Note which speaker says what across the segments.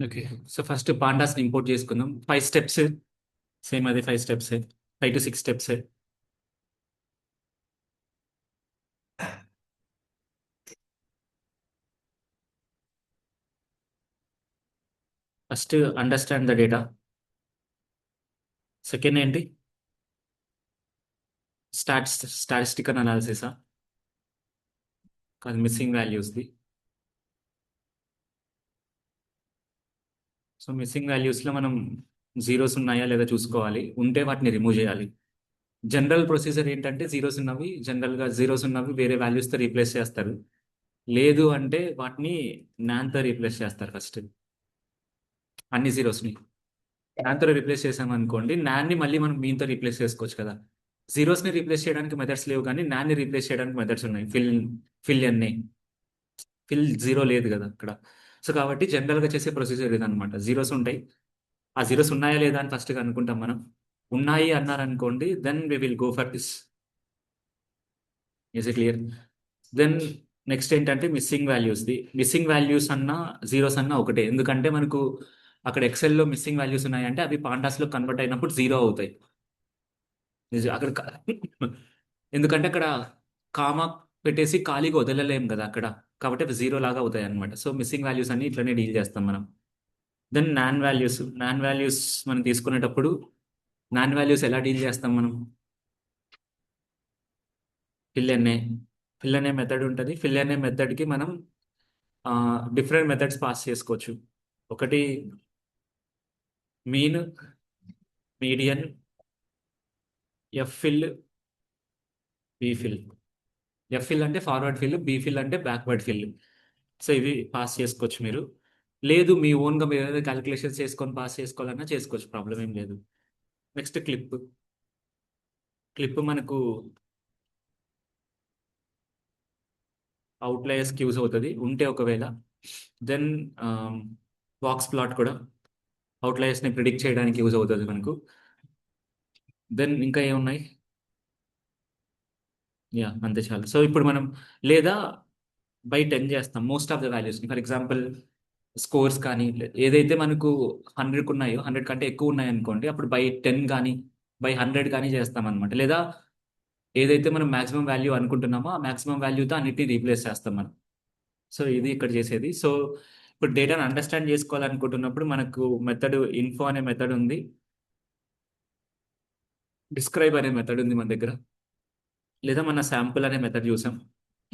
Speaker 1: Okay. So first పాండాస్ని import చేసుకుందాం. 5 steps. Same అదే 5 steps. 5 to 6 steps. First understand the data. Second ఏంటి? Statistical అనాలిసిసా? కాదు, missing వాల్యూస్ది. So missing వాల్యూస్లో మనం zeros ఉన్నాయా లేదా చూసుకోవాలి. ఉంటే వాటిని రిమూవ్ చేయాలి. జనరల్ ప్రొసీజర్ ఏంటంటే జీరోస్ ఉన్నవి జనరల్గా జీరోస్ ఉన్నవి వేరే వాల్యూస్తో రీప్లేస్ చేస్తారు. లేదు అంటే వాటిని నాన్తో రీప్లేస్ చేస్తారు ఫస్ట్. అన్ని జీరోస్ని నాన్తో రీప్లేస్ చేసామనుకోండి, నాన్ని మళ్ళీ మనం మీన్తో రీప్లేస్ చేసుకోవచ్చు కదా. జీరోస్ని రీప్లేస్ చేయడానికి మెథడ్స్ లేవు కానీ నాన్ని రీప్లేస్ చేయడానికి మెథడ్స్ ఉన్నాయి. ఫిల్ ఎన్ని. ఫిల్ జీరో లేదు కదా అక్కడ. సో కాబట్టి జనరల్గా చేసే ప్రొసీజర్ ఇదనమాట. జీరోస్ ఉంటాయి. ఆ జీరోస్ ఉన్నాయా లేదా అని ఫస్ట్ అనుకుంటాం మనం. ఉన్నాయి అన్నారనుకోండి, then we will go for this. Is clear? Then next ఏంటంటే మిస్సింగ్ వాల్యూస్ది. మిస్సింగ్ వాల్యూస్ అన్నా జీరోస్ అన్నా ఒకటే. ఎందుకంటే మనకు అక్కడ ఎక్సెల్లో మిస్సింగ్ వాల్యూస్ ఉన్నాయంటే అవి పాండాస్లో కన్వర్ట్ అయినప్పుడు జీరో అవుతాయి. అక్కడ ఎందుకంటే అక్కడ కామా పెట్టేసి ఖాళీగా వదలలేం కదా అక్కడ. కాబట్టి అవి జీరో లాగా అవుతాయి అనమాట. సో మిస్సింగ్ వాల్యూస్ అన్ని ఇట్లనే డీల్ చేస్తాం మనం. దెన్ నాన్ వాల్యూస్ మనం తీసుకునేటప్పుడు నాన్ వాల్యూస్ ఎలా డీల్ చేస్తాం మనం? ఫిల్ అనే ఫిల్ అనే మెథడ్ ఉంటుంది. ఫిల్ అనే మెథడ్కి మనం డిఫరెంట్ మెథడ్స్ పాస్ చేసుకోవచ్చు. ఒకటి mean, median, F fill, B fill. F fill అంటే ఫార్వర్డ్ ఫిల్, బి ఫిల్ అంటే బ్యాక్వర్డ్ ఫిల్. సో ఇవి పాస్ చేసుకోవచ్చు మీరు. లేదు మీ ఓన్గా మీరు ఏదైనా క్యాలిక్యులేషన్స్ చేసుకొని పాస్ చేసుకోవాలన్నా చేసుకోవచ్చు, ప్రాబ్లం ఏం లేదు. Next clip. క్లిప్ మనకు అవుట్లయర్స్కి యూజ్ అవుతుంది ఉంటే ఒకవేళ. దెన్ బాక్స్ ప్లాట్ కూడా అవుట్లయర్స్ని ప్రిడిక్ట్ చేయడానికి యూజ్ అవుతుంది మనకు. దెన్ ఇంకా ఏమున్నాయి? యా, అంతే చాలు. సో ఇప్పుడు మనం లేదా బై 10 చేస్తాం most of the values. For example scores కానీ ఏదైతే మనకు 100కు ఉన్నాయో 100 కంటే ఎక్కువ ఉన్నాయి అనుకోండి, అప్పుడు బై 10 కానీ బై 100 కానీ చేస్తాం అనమాట. లేదా ఏదైతే మనం మాక్సిమం వాల్యూ అనుకుంటున్నామో ఆ మాక్సిమం వాల్యూతో అన్నిటిని రీప్లేస్ చేస్తాం మనం. సో ఇది ఇక్కడ చేసేది. సో ఇప్పుడు డేటాను అండర్స్టాండ్ చేసుకోవాలనుకుంటున్నప్పుడు మనకు మెథడ్ ఇన్ఫో అనే మెథడ్ ఉంది. డిస్క్రైబ్ అనే మెథడ్ ఉంది మన దగ్గర. లేదా మన శాంపుల్ అనే మెథడ్ చూసాం.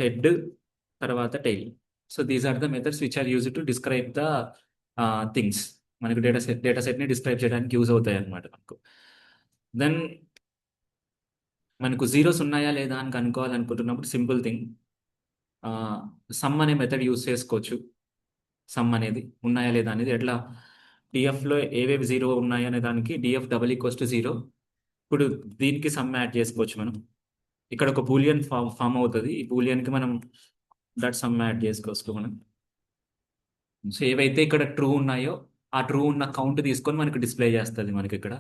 Speaker 1: హెడ్, తర్వాత tail. So these are the methods which are use to describe the things. మనకు డేటా సెట్ని డిస్క్రైబ్ చేయడానికి యూజ్ అవుతాయి అన్నమాట మనకు. దెన్ మనకు జీరోస్ ఉన్నాయా లేదా అని కనుక్కోవాలనుకుంటున్నప్పుడు సింపుల్ థింగ్, సమ్ అనే మెథడ్ యూజ్ చేసుకోవచ్చు. సమ్ అనేది ఉన్నాయా లేదా అనేది ఎట్లా, డిఎఫ్లో ఏవేవి జీరో ఉన్నాయో అనే దానికి DF double equals to zero. ఇప్పుడు దీనికి సమ్ యాడ్ చేసుకోవచ్చు మనం. ఇక్కడ ఒక బూలియన్ ఫామ్ అవుతుంది. ఈ బూలియన్కి మనం దట్ సమ్ యాడ్ చేసుకోవచ్చు మనం. సో ఏవైతే ఇక్కడ ట్రూ ఉన్నాయో ఆ ట్రూ ఉన్న కౌంట్ తీసుకొని మనకి డిస్ప్లే చేస్తుంది మనకి ఇక్కడ.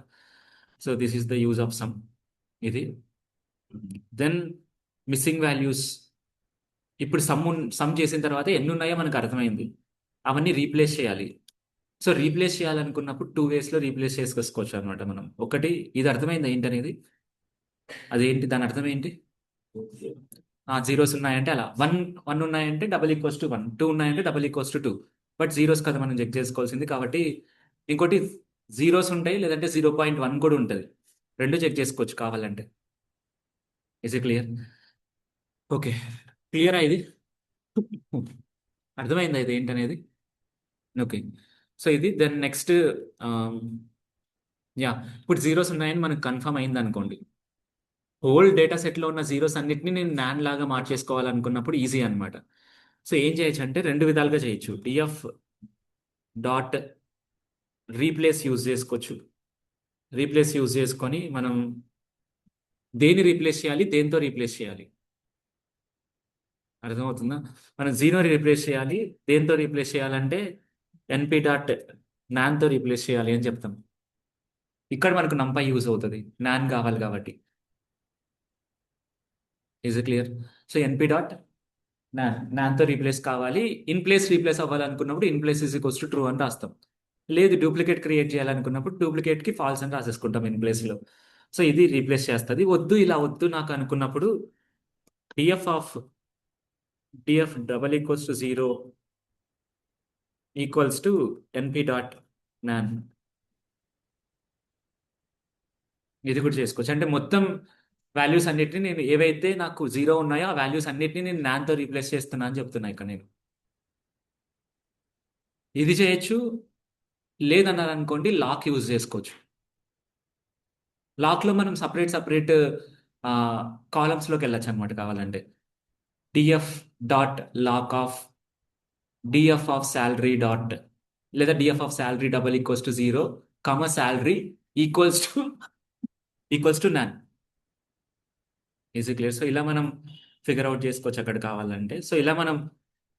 Speaker 1: So this is the use of sum. ఇది. Then missing values. ఇప్పుడు సమ్ చేసిన తర్వాత ఎన్ని ఉన్నాయో మనకు అర్థమైంది. అవన్నీ రీప్లేస్ చేయాలి. సో రీప్లేస్ చేయాలనుకున్నప్పుడు 2 వేస్లో రీప్లేస్ చేసుకోవచ్చు అనమాట మనం. ఒకటి, ఇది అర్థమైంది ఏంటనేది. అదేంటి దాని అర్థం ఏంటి? జీరోస్ ఉన్నాయంటే అలా వన్ వన్ ఉన్నాయంటే double equals to one, two ఉన్నాయంటే double equals to two. But zeros కదా మనం చెక్ చేసుకోవాల్సింది. కాబట్టి ఇంకోటి జీరోస్ ఉంటాయి, లేదంటే 0.1 కూడా ఉంటుంది. రెండు చెక్ చేసుకోవచ్చు కావాలంటే. Is it clear? ఓకే. క్లియరా ఇది? అర్థమైందా ఇది ఏంటనేది? ఓకే. సో ఇది దెన్ నెక్స్ట్. యా, ఇప్పుడు జీరోస్ ఉన్నాయని మనకు కన్ఫర్మ్ అయింది అనుకోండి. హోల్ డేటా సెట్లో ఉన్న జీరోస్ అన్నిటిని నేను నాన్ లాగా మార్చేసుకోవాలనుకున్నప్పుడు ఈజీ అనమాట. సో ఏం చేయొచ్చు అంటే రెండు విధాలుగా చేయొచ్చు. డిఎఫ్ డాట్ రీప్లేస్ యూజ్ చేసుకోవచ్చు. రీప్లేస్ యూజ్ చేసుకొని మనం దేని రీప్లేస్ చేయాలి, దేంతో రీప్లేస్ చేయాలి. అర్థమవుతుందా? మనం జీరో రీప్లేస్ చేయాలి. దేంతో రీప్లేస్ చేయాలంటే ఎన్పి డాట్ నాన్తో రీప్లేస్ చేయాలి అని చెప్తాం. ఇక్కడ మనకు నంపై యూజ్ అవుతుంది, నాన్ కావాలి కాబట్టి. Is clear? So NP dot నాన్తో రీప్లేస్ కావాలి. ఇన్ ప్లేస్ రీప్లేస్ అవ్వాలనుకున్నప్పుడు in place is equals to true అని రాస్తాం. లేదు డూప్లికేట్ క్రియేట్ చేయాలనుకున్నప్పుడు డూప్లికేట్‌కి ఫాల్స్ అని రాసేసుకుంటాం ఇన్ ప్లేస్‌లో. సో, ఇది రీప్లేస్ చేస్తది. వద్దు ఇలా వద్దు నాకు అనుకున్నప్పుడు DF of DF double equals to 0 equals to NP dot NaN ఇది కూడా చేసుకోవచ్చు. అంటే మొత్తం వాల్యూస్ అన్నిటిని నేను ఏవైతే నాకు 0 ఉన్నాయో ఆ వాల్యూస్ అన్నిటిని నేను నాన్‌తో రీప్లేస్ చేస్తున్నా అని చెప్తున్నా ఇక్కడ నేను. ఇది చేయొచ్చు. లేదన్నారనుకోండి లాక్ యూజ్ చేసుకోవచ్చు. లాక్‌లో మనం సెపరేట్ కాలమ్స్‌లోకి వెళ్ళొచ్చనమాట కావాలంటే. Df dot loc of df of salary dot లేదా DF of salary double equals to 0 salary equals to NaN. Is it clear? So, ఇలా మనం ఫిగర్ ఔట్ చేసుకోవచ్చు అక్కడ కావాలంటే. సో, ఇలా మనం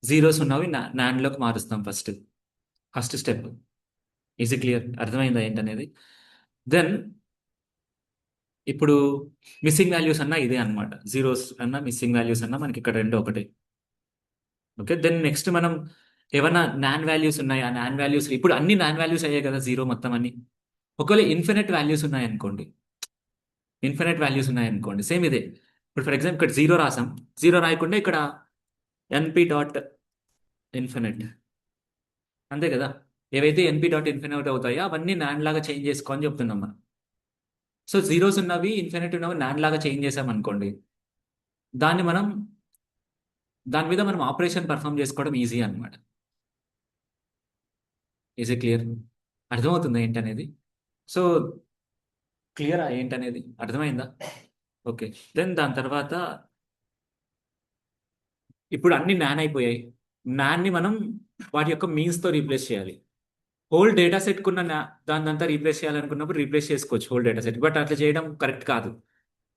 Speaker 1: జీరోస్ ఉన్నవి నాన్‌లోకి మారుస్తాం first step. Is it clear? అర్థమైందా ఏంటనేది? దెన్ ఇప్పుడు మిస్సింగ్ వాల్యూస్ అన్నా ఇదే అన్నమాట. జీరోస్ అన్నా, మిస్సింగ్ వాల్యూస్ అన్నా మనకిక్కడ 2 ఒకటే. ఓకే. దెన్ నెక్స్ట్ మనం ఏవన్నా నాన్ వాల్యూస్ ఉన్నాయా? నాన్ వాల్యూస్ ఇప్పుడు అన్ని నాన్ వాల్యూస్ అయ్యాయి కదా! 0 మొత్తం అన్ని. ఒకవేళ ఇన్ఫినిట్ వాల్యూస్ ఉన్నాయనుకోండి. ఇన్ఫినిట్ వాల్యూస్ ఉన్నాయనుకోండి. సేమ్ ఇదే. ఇప్పుడు ఫర్ ఎగ్జాంపుల్ ఇక్కడ 0 రాసాం. 0 రాయకుండా ఇక్కడ ఎన్‌పి డాట్ ఇన్ఫినిట్ అంతే కదా! ఏవైతే ఎన్‌పి డాట్ ఇన్ఫినిట్ అవుతాయో అవన్నీ నాన్ లాగా చేంజ్ చేసుకో అని చెప్తున్నాం మనం. సో, జీరోస్ ఉన్నవి, ఇన్ఫినిట్ ఉన్నవి నాన్ లాగా చేంజ్ చేసామనుకోండి. దాన్ని మనం దాని మీద మనం ఆపరేషన్ పెర్ఫార్మ్ చేసుకోవడం ఈజీ అన్నమాట. Is it clear? అర్థమవుతుందా ఏంటనేది? సో, క్లియరా ఏంటనేది? అర్థమైందా? ఓకే. దెన్ దాని తర్వాత ఇప్పుడు అన్నీ నాన్ అయిపోయాయి. నాన్‌ని మనం వాటి యొక్క మీన్స్‌తో రీప్లేస్ చేయాలి. హోల్ డేటా సెట్‌కున్న దాన్నంతా రీప్లేస్ చేయాలనుకున్నప్పుడు రీప్లేస్ చేసుకోవచ్చు హోల్ డేటా సెట్. బట్ అట్లా చేయడం కరెక్ట్ కాదు.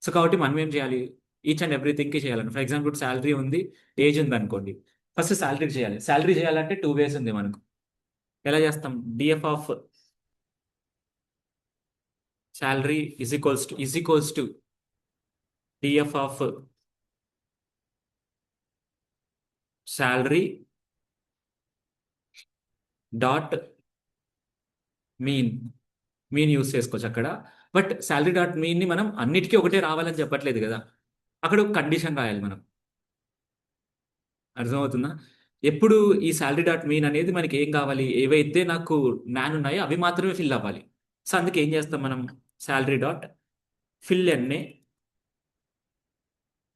Speaker 1: సో, కాబట్టి మనం ఏం చేయాలి? ఈచ్ అండ్ ఎవ్రీథింగ్‌కి చేయాలండి. ఫర్ ఎగ్జాంపుల్ ఇప్పుడు సాలరీ ఉంది, ఏజ్ ఉందనుకోండి. ఫస్ట్ సాలరీ చేయాలి. సాలరీ చేయాలంటే 2 వేస్ ఉంది మనకు. ఎలా చేస్తాం? DF of salary is equals to DF of salary dot mean. Mean use చేసుకోవచ్చు అక్కడ. బట్ సాలరీ డాట్ మీన్‌ని మనం అన్నిటికి ఒకటే రావాలని చెప్పట్లేదు కదా! అక్కడ ఒక కండిషన్ రాయాలి మనం. అర్థమవుతుందా? ఎప్పుడు ఈ సాలరీ డాట్ మీన్ అనేది మనకి ఏం కావాలి? ఏవైతే నాకు నాన్ ఉన్నాయో అవి మాత్రమే ఫిల్ అవ్వాలి. సో, అందుకే ఏం చేస్తాం మనం? Salary dot fill NA.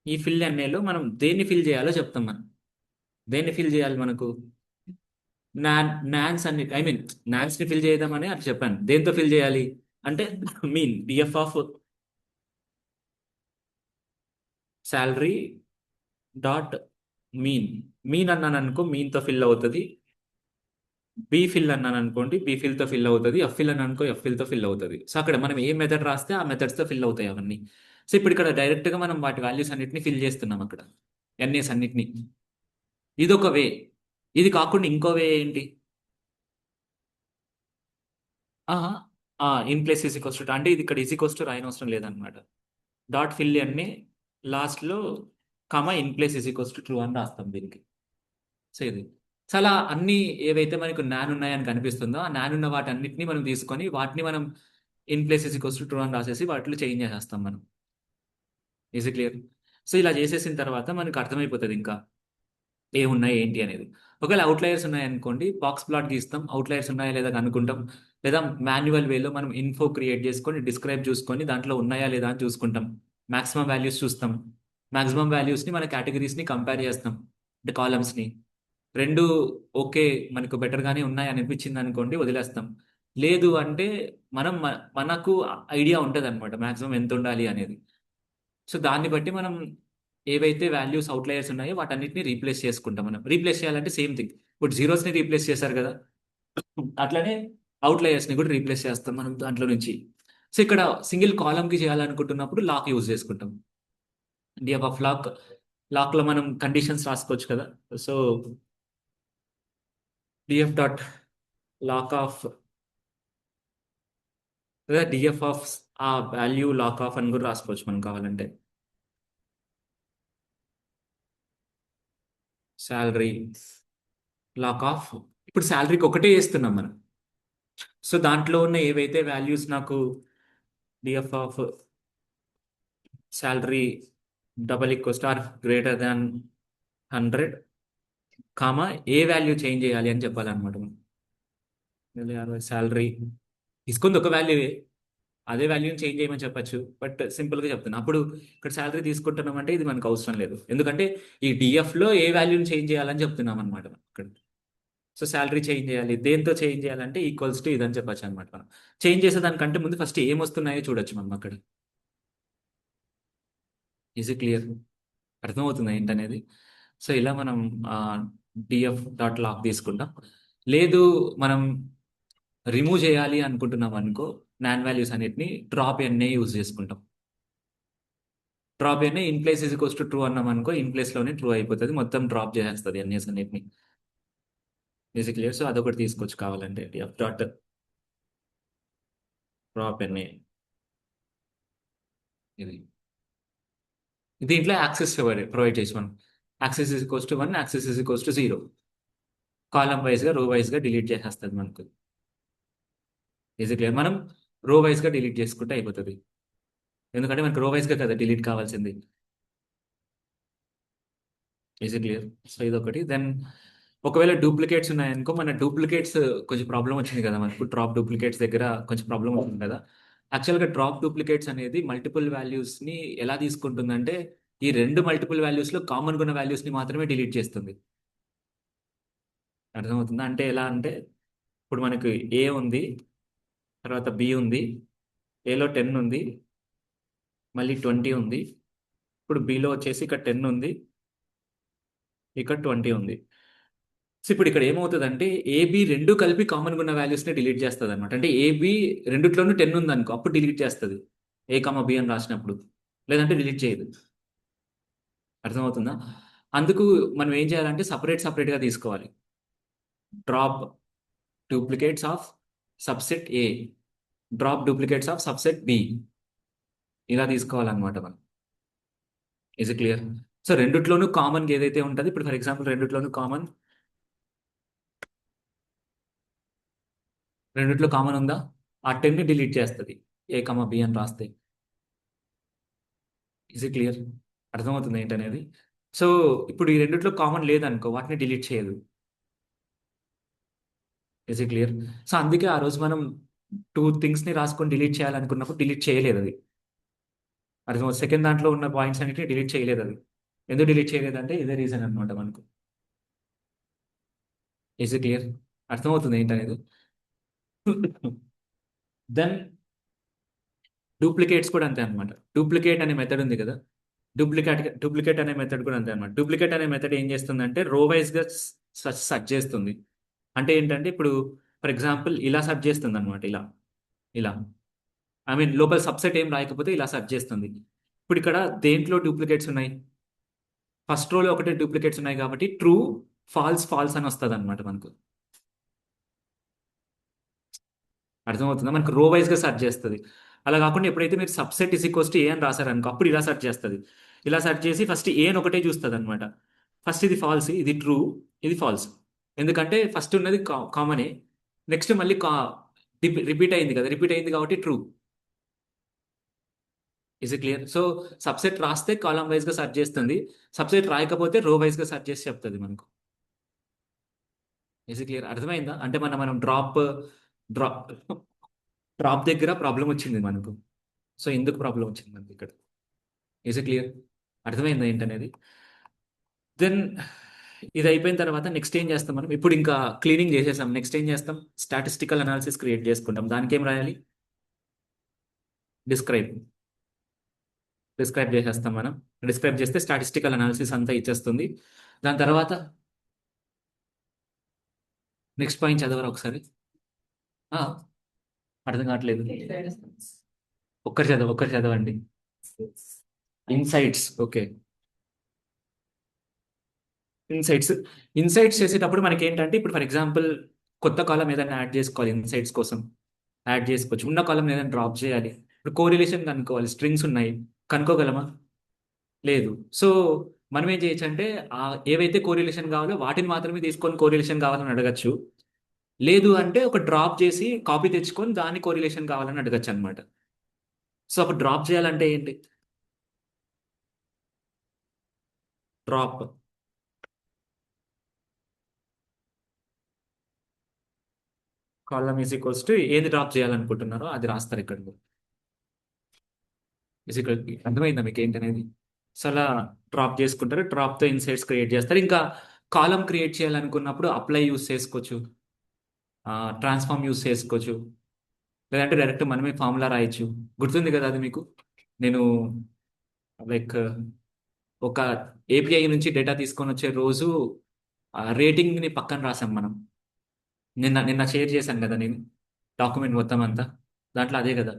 Speaker 1: ఈ ఫిల్ ఎన్ఏలో మనం దేన్ని ఫిల్ చేయాలో చెప్తాం మనం. దేన్ని ఫిల్ చేయాలి మనకు? నాన్స్ అన్ని ఐ మీన్ నాన్స్‌ని ఫిల్ చేద్దామని అట్లా చెప్పాను. దేంతో ఫిల్ చేయాలి? అంటే mean df of salary dot mean. Mean అన్నాననుకో మీన్‌తో ఫిల్ అవుతది. బీ ఫిల్ అన్నాననుకోండి బీ ఫిల్‌తో ఫిల్ అవుతది. ఎఫ్ ఫిల్ అన్నాననుకో ఎఫ్ ఫిల్‌తో ఫిల్ అవుతది. సో, అక్కడ మనం ఏ మెథడ్ రాస్తే ఆ మెథడ్స్‌తో ఫిల్ అవుతాయి అవన్నీ. సో, ఇప్పుడు ఇక్కడ డైరెక్ట్‌గా మనం వాటి వాల్యూస్ అన్నిటిని ఫిల్ చేస్తున్నాం అక్కడ. ఎన్ఏస్ అన్నిటిని. ఇదొక వే. ఇది కాకుండా ఇంకో వే ఏంటి? అహా! In place is equals to అంటే ఇది ఇక్కడ ఈజ్ ఈక్వల్స్ టు రాయనవసరం లేదన్నమాట. డాట్ ఫిల్ అన్ని లాస్ట్‌లో in place is equals to true అని రాస్తాం దీనికి. సో, ఇది. చాలా అన్నీ ఏవైతే మనకు నాన్ ఉన్నాయని కనిపిస్తుందో, ఆ నాన్ ఉన్న వాటన్నిటిని మనం తీసుకొని వాటిని మనం in place is equals to true అని రాసేసి వాటిలో చేంజ్ చేసేస్తాం మనం. Is it clear? సో, ఇలా చేసేసిన తర్వాత మనకు అర్థమైపోతది ఇంకా. ఏమున్నాయి ఏంటి అనేది. ఒకవేళ ఔట్‌లయర్స్ ఉన్నాయనుకోండి, బాక్స్ ప్లాట్ గీస్తాం. ఔట్‌లయర్స్ ఉన్నాయా లేదా కనుక్కుంటాం. లేదా మాన్యువల్ వేలో మనం ఇన్ఫో క్రియేట్ చేసుకొని, డిస్క్రైబ్ చూసుకొని దాంట్లో ఉన్నాయా లేదా అని చూసుకుంటాం. మాక్సిమం వాల్యూస్ చూస్తాం. మాక్సిమం వాల్యూస్‌ని మన కేటగరీస్‌ని కంపేర్ చేస్తాం. అంటే కాలమ్స్‌ని. 2 ఓకే. మనకు బెటర్‌గానే ఉన్నాయి అని అనిపించిందనుకోండి వదిలేస్తాం. లేదు అంటే మనం మనకు ఐడియా ఉంటదనమాట. మాక్సిమం ఎంతుండాలి అనేది. సో, దాన్ని బట్టి మనం ఏవైతే వాల్యూస్ ఔట్‌లయర్స్ ఉన్నాయో వాటన్నిటిని రీప్లేస్ చేసుకుంటాం మనం. రీప్లేస్ చేయాలంటే సేమ్ థింగ్. ఇప్పుడు జీరోస్‌ని రీప్లేస్ చేశారు గదా! అట్లనే ఔట్‌లయర్స్‌ని కూడా రీప్లేస్ చేస్తాం మనం దాంట్లో నుంచి. సో, ఇక్కడ సింగిల్ కాలమ్‌కి చేయాలనుకుంటున్నప్పుడు లాక్ యూజ్ చేసుకుంటాం. డీఎఫ్ ఆఫ్ లాక్‌లో మనం కండిషన్స్ రాసుకోవచ్చు కదా! So, DF dot loc of లేదా డీఎఫ్ ఆఫ్ ఆ వాల్యూ లాక్ ఆఫ్ అని కూడా రాసుకోవచ్చు మనం కావాలంటే. సాలరీ లాక్ ఆఫ్ ఇప్పుడు సాలరీకి ఒకటే ఏస్తున్నాం మనం. సో దాంట్లో ఉన్న ఏవైతే వాల్యూస్ నాకు DF of salary double equals to or greater than 100, comma ఏ వాల్యూ చేంజ్ చేయాలి అని చెప్పాలన్నమాట మనం. శాలరీ తీసుకుంది ఒక వాల్యూవే, అదే వాల్యూని చేంజ్ చేయమని చెప్పొచ్చు, బట్ సింపుల్గా చెప్తున్నా. అప్పుడు ఇక్కడ శాలరీ తీసుకుంటున్నాం అంటే ఇది మనకు అవసరం లేదు, ఎందుకంటే ఈ డిఎఫ్లో ఏ వాల్యూని చేంజ్ చేయాలని చెప్తున్నాం అనమాట మనం ఇక్కడ. సో శాలరీ చేంజ్ చేయాలి, దేంతో చేంజ్ చేయాలంటే ఈక్వల్స్ టు ఇదని చెప్పచ్చు అనమాట మనం. చేంజ్ చేసేదానికంటే ముందు ఫస్ట్ ఏమొస్తున్నాయో చూడొచ్చు మనం అక్కడ. ఈజీ క్లియర్, అర్థమవుతుంది ఏంటనేది. సో ఇలా మనం డిఎఫ్ డాట్ లాగ్ తీసుకుంటాం. లేదు మనం రిమూవ్ చేయాలి అనుకుంటున్నాం అనుకో, నాన్ వాల్యూస్ అన్నిటిని డ్రాప్ ఎన్ఏ యూజ్ చేసుకుంటాం. Drop NA in place is equals to true అన్నాం అనుకో, ఇన్ ప్లేస్ లోనే ట్రూ అయిపోతుంది, మొత్తం డ్రాప్ చేసేస్తుంది ఎన్ఏస్ అన్నిటిని. Easy clear. సో అదొకటి తీసుకోవచ్చు కావాలంటే, డిఎఫ్ డాట్ డ్రాప్ ఎన్ఏ. ఇది దీంట్లో యాక్సెస్ ప్రొవైడ్ చేసి మనం access is equals to 1, access is equals to 0, కాలం వైజ్గా రో వైజ్గా డిలీట్ చేసేస్తుంది మనకు. Easy clear. మనం రో వైజ్గా డిలీట్ చేసుకుంటే అయిపోతుంది, ఎందుకంటే మనకు రో వైజ్గా కదా డిలీట్ కావాల్సింది. Easy clear. సో ఇదొకటి. దెన్ ఒకవేళ డూప్లికేట్స్ ఉన్నాయనుకో, మన డూప్లికేట్స్ కొంచెం ప్రాబ్లం వచ్చింది కదా మనకు, డ్రాప్ డూప్లికేట్స్ దగ్గర కొంచెం ప్రాబ్లం ఉంటుంది కదా. యాక్చువల్గా డ్రాప్ డూప్లికేట్స్ అనేది మల్టిపుల్ వాల్యూస్ని ఎలా తీసుకుంటుందంటే, ఈ రెండు మల్టిపుల్ వాల్యూస్లో కామన్గా ఉన్న వాల్యూస్ని మాత్రమే డిలీట్ చేస్తుంది. అర్థమవుతుందా? అంటే ఎలా అంటే, ఇప్పుడు మనకు ఏ ఉంది, తర్వాత బి ఉంది, ఏలో 10 ఉంది, మళ్ళీ 20 ఉంది. ఇప్పుడు బిలో వచ్చేసి ఇక్కడ 10 ఉంది, ఇక్కడ 20 ఉంది. సో ఇప్పుడు ఇక్కడ ఏమవుతుందంటే, ఏబి రెండు కలిపి కామన్గా ఉన్న వాల్యూస్ని డిలీట్ చేస్తుంది అనమాట. అంటే ఏబి రెండిట్లోనూ 10 ఉంది అనుకో, అప్పుడు డిలీట్ చేస్తుంది ఏ కమ బి అని రాసినప్పుడు, లేదంటే డిలీట్ చేయదు. అర్థమవుతుందా? అందుకు మనం ఏం చేయాలంటే సపరేట్గా తీసుకోవాలి. Drop duplicates of subset A, drop duplicates of subset B, ఇలా తీసుకోవాలన్నమాట మనం. Is clear? సో రెండిట్లోనూ కామన్ ఏదైతే ఉంటుంది, ఇప్పుడు ఫర్ ఎగ్జాంపుల్ రెండిట్లో కామన్ ఉందా, ఆ 10ని డిలీట్ చేస్తుంది ఏ కమ బి అని రాస్తే. Is clear? అర్థమవుతుంది ఏంటనేది. సో ఇప్పుడు ఈ రెండిట్లో కామన్ లేదనుకో, వాటిని డిలీట్ చేయదు. Is clear? సో అందుకే ఆ రోజు మనం 2 థింగ్స్ని రాసుకొని డిలీట్ చేయాలనుకున్నప్పుడు డిలీట్ చేయలేదు అది. అర్థమవుతుంది. సెకండ్ దాంట్లో ఉన్న పాయింట్స్ అన్నిటిని డిలీట్ చేయలేదు అది. ఎందుకు డిలీట్ చేయలేదంటే ఇదే రీజన్ అనమాట మనకు. Is clear? అర్థమవుతుంది ఏంటనేది. దెన్ డూప్లికేట్స్ కూడా అంతే అనమాట. డూప్లికేట్ అనే మెథడ్ ఉంది కదా, డూప్లికేట్ అనే మెథడ్ కూడా అంతే అనమాట. డూప్లికేట్ అనే మెథడ్ ఏం చేస్తుందంటే రో వైజ్గా సర్చ్ చేస్తుంది. అంటే ఏంటంటే, ఇప్పుడు ఫర్ ఎగ్జాంపుల్ ఇలా సర్చ్ చేస్తుంది అనమాట, ఇలా ఇలా ఐ మీన్ లోపల సబ్సెట్ ఏం రాయకపోతే ఇలా సర్చ్ చేస్తుంది. ఇప్పుడు ఇక్కడ దేంట్లో డూప్లికేట్స్ ఉన్నాయి, ఫస్ట్ రోలో ఒకటే డూప్లికేట్స్ ఉన్నాయి కాబట్టి ట్రూ ఫాల్స్ ఫాల్స్ అని వస్తుంది అనమాట మనకు. అర్థమవుతుందా? మనకు రో వైజ్గా సెర్చ్ చేస్తుంది. అలా కాకుండా ఎప్పుడైతే మీరు సబ్సెట్ ఇస్ ఈక్వల్స్ టు ఏ అని రాశారనుకో, అప్పుడు ఇలా సెర్చ్ చేస్తుంది. ఇలా సెర్చ్ చేసి ఫస్ట్ ఏ అని ఒకటే చూస్తుంది అనమాట. ఫస్ట్ ఇది ఫాల్స్, ఇది ట్రూ, ఇది ఫాల్స్. ఎందుకంటే ఫస్ట్ ఉన్నది కామనే, నెక్స్ట్ మళ్ళీ రిపీట్ అయింది కదా, రిపీట్ అయింది కాబట్టి true. Is clear? So subset రాస్తే కాలం వైజ్గా సెర్చ్ చేస్తుంది, సబ్సెట్ రాయకపోతే రో వైజ్గా సెర్చ్ చేసి చెప్తుంది మనకు. Is clear? అర్థమైందా? అంటే మనం డ్రాప్ డ్రాప్ దగ్గర ప్రాబ్లం వచ్చింది మనకు. సో ఎందుకు ప్రాబ్లం వచ్చింది మనకి ఇక్కడ. Is clear? అర్థమైందా ఏంటనేది. దెన్ ఇది అయిపోయిన తర్వాత నెక్స్ట్ ఏం చేస్తాం మనం, ఇప్పుడు ఇంకా క్లీనింగ్ చేసేసాం, నెక్స్ట్ ఏం చేస్తాం, స్టాటిస్టికల్ అనాలిసిస్ క్రియేట్ చేసుకుంటాం. దానికి ఏం రాయాలి, డిస్క్రైబ్ డిస్క్రైబ్ చేసేస్తాం మనం. డిస్క్రైబ్ చేస్తే స్టాటిస్టికల్ అనాలిసిస్ అంతా ఇచ్చేస్తుంది. దాని తర్వాత నెక్స్ట్ పాయింట్ చదవరా ఒకసారి. ఆ, అర్థం కావట్లేదు. ఒక్కరు చదవండి. ఇన్సైట్స్. ఓకే. ఇన్సైట్స్ ఇన్సైట్స్ చేసేటప్పుడు మనకి ఏంటంటే, ఇప్పుడు ఫర్ ఎగ్జాంపుల్ కొత్త కాలం ఏదైనా యాడ్ చేసుకోవాలి, ఇన్సైట్స్ కోసం యాడ్ చేసుకోవచ్చు. ఉన్న కాలం ఏదైనా డ్రాప్ చేయాలి, ఇప్పుడు కోరిలేషన్ కనుక్కోవాలి, స్ట్రింగ్స్ ఉన్నాయి, కనుక్కోగలమా? లేదు. సో మనం ఏం చేయొచ్చు అంటే, ఏవైతే కోరిలేషన్ కావాలో వాటిని మాత్రమే తీసుకొని కోరిలేషన్ కావాలని అడగచ్చు. లేదు అంటే ఒక డ్రాప్ చేసి కాపీ తెచ్చుకొని దాని కోరిలేషన్ కావాలని అడగచ్చు అనమాట. సో అప్పుడు డ్రాప్ చేయాలంటే ఏంటి? Drop column is equals to ఏది డ్రాప్ చేయాలనుకుంటున్నారో అది రాస్తారు ఇక్కడ. ఈజ్ ఈక్వల్ అర్థమైందా మీకు ఏంటనేది? సో అలా డ్రాప్ చేసుకుంటారు. డ్రాప్తో ఇన్సైట్స్ క్రియేట్ చేస్తారు. ఇంకా కాలం క్రియేట్ చేయాలనుకున్నప్పుడు అప్లై యూస్ చేసుకోవచ్చు, ట్రాన్స్ఫార్మ్ యూస్ చేసుకోవచ్చు, లేదంటే డైరెక్ట్ మనమే ఫార్ములా రాయొచ్చు. గుర్తుంది కదా అది మీకు? నేను లైక్ ఒక ఏపీఐ నుంచి డేటా తీసుకొని వచ్చే రోజు రేటింగ్ని పక్కన రాసాం మనం. నిన్న నిన్న షేర్ చేశాను కదా నేను డాక్యుమెంట్ మొత్తం అంతా. దాంట్లో అదే కదా.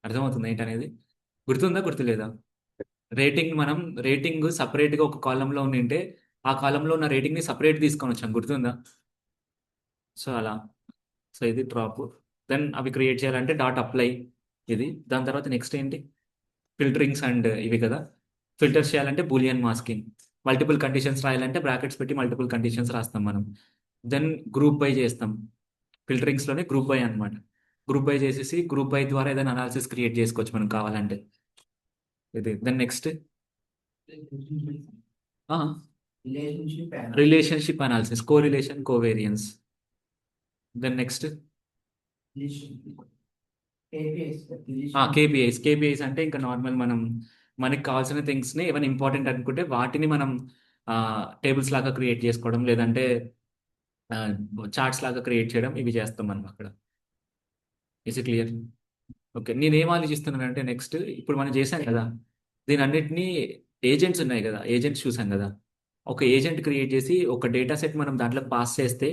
Speaker 1: అర్థమవుతుంది ఏంటనేది? గుర్తుందా గుర్తులేదా? రేటింగ్ సపరేట్గా ఒక కాలంలో ఉండింటే ఆ కాలంలో ఉన్న రేటింగ్ని సపరేట్ తీసుకొని వచ్చాం, గుర్తుందా? సో అలా. సో ఇది డ్రాప్. దెన్ అవి క్రియేట్ చేయాలంటే డాట్ అప్లై ఇది. దాని తర్వాత నెక్స్ట్ ఏంటి? ఫిల్టరింగ్స్ అండ్ ఇవి కదా. ఫిల్టర్స్ చేయాలంటే బూలియన్ మాస్కింగ్. మల్టిపుల్ కండిషన్స్ రాయాలంటే బ్రాకెట్స్ పెట్టి మల్టిపుల్ కండిషన్స్ రాస్తాం మనం. దెన్ గ్రూప్ బై చేస్తాం. ఫిల్టరింగ్స్లోనే గ్రూప్ బై అనమాట. గ్రూప్ బై చేసేసి గ్రూప్ బై ద్వారా ఏదైనా అనాలిసిస్ క్రియేట్ చేసుకోవచ్చు మనం కావాలంటే. ఇది then next relationship analysis, correlation covariance. Then next KPIs అంటే ఇంకా నార్మల్ మనం మనకి కావాల్సిన థింగ్స్ని ఏమైనా ఇంపార్టెంట్ అనుకుంటే వాటిని మనం టేబుల్స్ లాగా క్రియేట్ చేసుకోవడం, లేదంటే చార్ట్స్ లాగా క్రియేట్ చేయడం, ఇవి చేస్తాం మనం అక్కడ. Is it clear? ఓకే. నేనేం ఆలోచిస్తున్నానంటే నెక్స్ట్ ఇప్పుడు మనం చేశాం కదా, దీని అన్నిటినీ ఏజెంట్స్ ఉన్నాయి కదా, ఏజెంట్స్ చూసాం కదా. ఒక ఏజెంట్ క్రియేట్ చేసి ఒక డేటా సెట్ మనం దాంట్లో పాస్ చేస్తే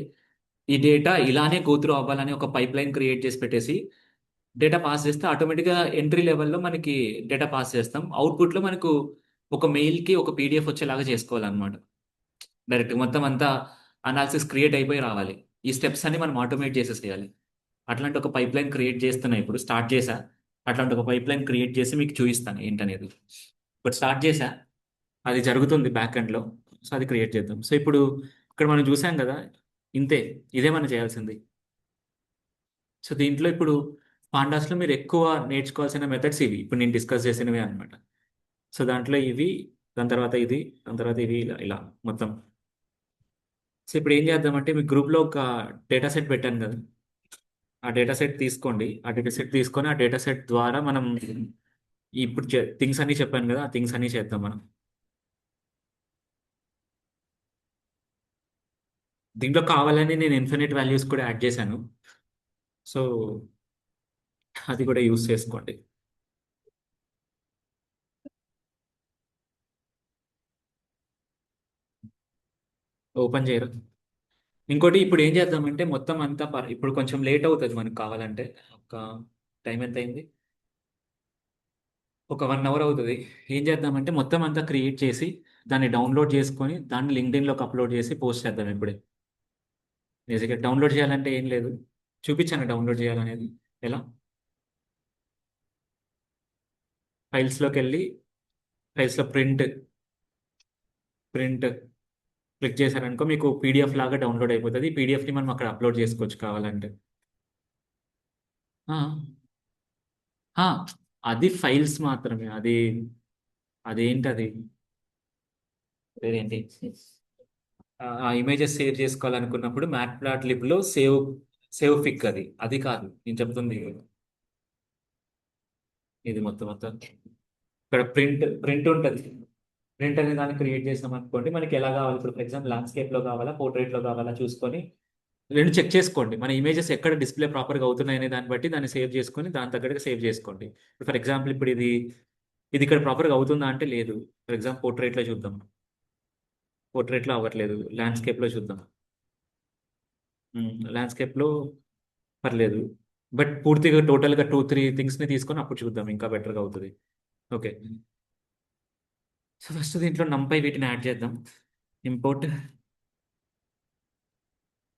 Speaker 1: ఈ డేటా ఇలానే గోత్రూ అవ్వాలని ఒక పైప్ లైన్ క్రియేట్ చేసి పెట్టేసి డేటా పాస్ చేస్తే ఆటోమేటిక్గా ఎంట్రీ లెవెల్లో మనకి డేటా పాస్ చేస్తాం. అవుట్పుట్లో మనకు ఒక మెయిల్కి ఒక పీడిఎఫ్ వచ్చేలాగా చేసుకోవాలన్నమాట. డైరెక్ట్ మొత్తం అంతా అనాలిసిస్ క్రియేట్ అయిపోయి రావాలి. ఈ స్టెప్స్ అన్ని మనం ఆటోమేట్ చేసేసేయాలి. అట్లాంటి ఒక పైప్ లైన్ క్రియేట్ చేస్తున్నా, ఇప్పుడు స్టార్ట్ చేశా. అట్లాంటి ఒక పైప్ లైన్ క్రియేట్ చేసి మీకు చూపిస్తాను ఏంటనేది. ఇప్పుడు స్టార్ట్ చేశా, అది జరుగుతుంది బ్యాక్ ఎండ్లో. సో అది క్రియేట్ చేద్దాం. సో ఇప్పుడు ఇక్కడ మనం చూసాం కదా, ఇంతే, ఇదే మనం చేయాల్సింది. సో దీంట్లో ఇప్పుడు పాండాస్లో మీరు ఎక్కువ నేర్చుకోవాల్సిన మెథడ్స్ ఇవి ఇప్పుడు నేను డిస్కస్ చేసినవి అనమాట. సో దాంట్లో ఇవి, దాని తర్వాత ఇది, దాని తర్వాత ఇవి, ఇలా ఇలా మొత్తం. సో ఇప్పుడు ఏం చేద్దామంటే మీ గ్రూప్లో ఒక డేటా సెట్ పెట్టాను కదా, ఆ డేటా సెట్ తీసుకోండి. ఆ డేటా సెట్ తీసుకొని ఆ డేటా సెట్ ద్వారా మనం ఇప్పుడు థింగ్స్ అన్నీ చెప్పాను కదా, ఆ థింగ్స్ అన్నీ చేద్దాం మనం. దీంట్లో కావాలని నేను ఇన్ఫినిట్ వాల్యూస్ కూడా యాడ్ చేశాను. సో అది కూడా యూస్ చేసుకోండి. ఓపెన్ చేయరు. ఇంకోటి ఇప్పుడు ఏం చేద్దామంటే మొత్తం అంతా ఇప్పుడు కొంచెం లేట్ అవుతుంది మనకు కావాలంటే. ఒక టైం ఎంత అయింది? ఒక 1 అవర్ అవుతుంది. ఏం చేద్దామంటే మొత్తం అంతా క్రియేట్ చేసి దాన్ని డౌన్లోడ్ చేసుకొని దాన్ని లింక్డ్ఇన్లోకి అప్లోడ్ చేసి పోస్ట్ చేద్దాం ఇప్పుడే. నిజంగా డౌన్లోడ్ చేయాలంటే ఏం లేదు, చూపించాను డౌన్లోడ్ చేయాలనేది ఎలా. ఫైల్స్లోకి వెళ్ళి ఫైల్స్లో ప్రింట్ ప్రింట్ క్లిక్ చేశారనుకో మీకు పీడిఎఫ్ లాగా డౌన్లోడ్ అయిపోతుంది. ఈ పీడిఎఫ్ని మనం అక్కడ అప్లోడ్ చేసుకోవచ్చు కావాలంటే. ఆ, ఆ, అది ఫైల్స్ మాత్రమే. అదేంటది పేరేంటి? ఆ ఇమేజెస్ సేవ్ చేసుకోవాలనుకున్నప్పుడు మ్యాట్ప్లాట్లిబ్లో సేవ్ ఫిక్, అది అది కాదు నేను చెప్తుంది. ఇది మొత్తం మొత్తం ఇక్కడ ప్రింట్ ఉంటుంది. ప్రింట్ అనే దాన్ని క్రియేట్ చేసాం అనుకోండి, మనకి ఎలా కావాలి, ఇప్పుడు ఫర్ ఎగ్జాంపుల్ ల్యాండ్స్కేప్లో కావాలా పోర్ట్రేట్లో కావాలా చూసుకొని రెండు చెక్ చేసుకోండి. మన ఇమేజెస్ ఎక్కడ డిస్ప్లే ప్రాపర్గా అవుతున్నాయి అనే దాన్ని బట్టి దాన్ని సేవ్ చేసుకొని దాని తగ్గట్టుగా సేవ్ చేసుకోండి. ఫర్ ఎగ్జాంపుల్ ఇప్పుడు ఇది ఇది ఇక్కడ ప్రాపర్గా అవుతుందా అంటే లేదు. ఫర్ ఎగ్జాంపుల్ పోర్ట్రేట్లో చూద్దాం. పోర్ట్రేట్లో అవ్వట్లేదు. ల్యాండ్స్కేప్లో చూద్దాం. ల్యాండ్స్కేప్లో పర్లేదు. బట్ పూర్తిగా టోటల్గా 2-3 థింగ్స్ని తీసుకొని అప్పుడు చూద్దాం, ఇంకా బెటర్గా అవుతుంది. ఓకే. సో ఫస్ట్ దీంట్లో నంపై వీటిని యాడ్ చేద్దాం. ఇంపోర్ట్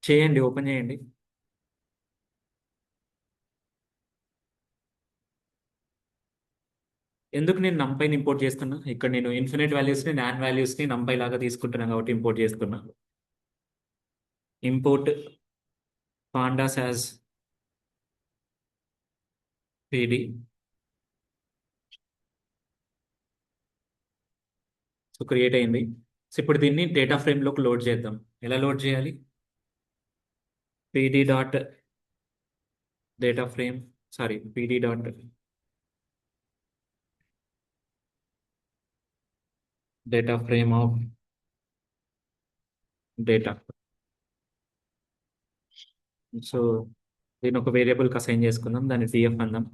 Speaker 1: చేయండి, ఓపెన్ చేయండి. ఎందుకు నేను నంపైని ఇంపోర్ట్ చేస్తున్నా? ఇక్కడ నేను ఇన్ఫినిట్ వాల్యూస్ని నాన్ వాల్యూస్ని నంపై లాగా తీసుకుంటున్నాను కాబట్టి ఇంపోర్ట్ చేస్తున్నా. Import pandas as pd. So create అయింది. సో ఇప్పుడు దీన్ని డేటా ఫ్రేమ్లోకి లోడ్ చేద్దాం. ఎలా లోడ్ చేయాలి? pd dot data frame, sorry pd dot data frame of data. So దీన్ని ఒక వేరియబుల్కి అసైన్ చేసుకుందాం, దాన్ని డిఎఫ్ అందాం.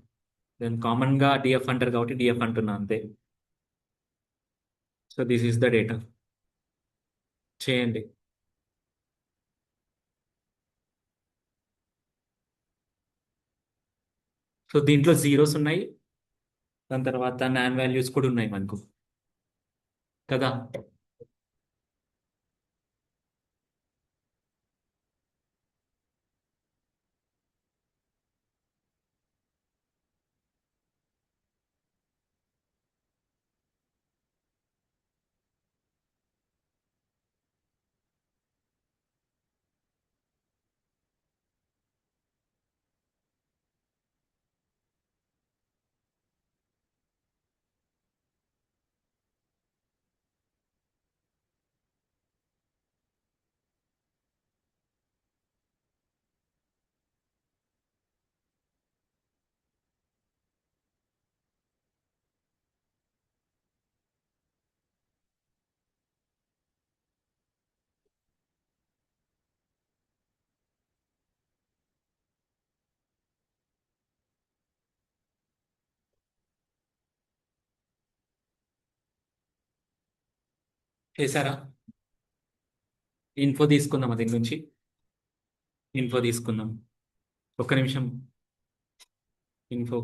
Speaker 1: దెన్ కామన్గా డిఎఫ్ అంటారు కాబట్టి డిఎఫ్ అంటున్నా అంతే. So this is the data. చేయండి. సో దీంట్లో జీరోస్ ఉన్నాయి, దాని తర్వాత నాన్ వాల్యూస్ కూడా ఉన్నాయి మనకు కదా. చేశారా? ఇన్ఫో తీసుకుందాం, దీని నుంచి ఇన్ఫో తీసుకుందాం. ఒక్క నిమిషం. Info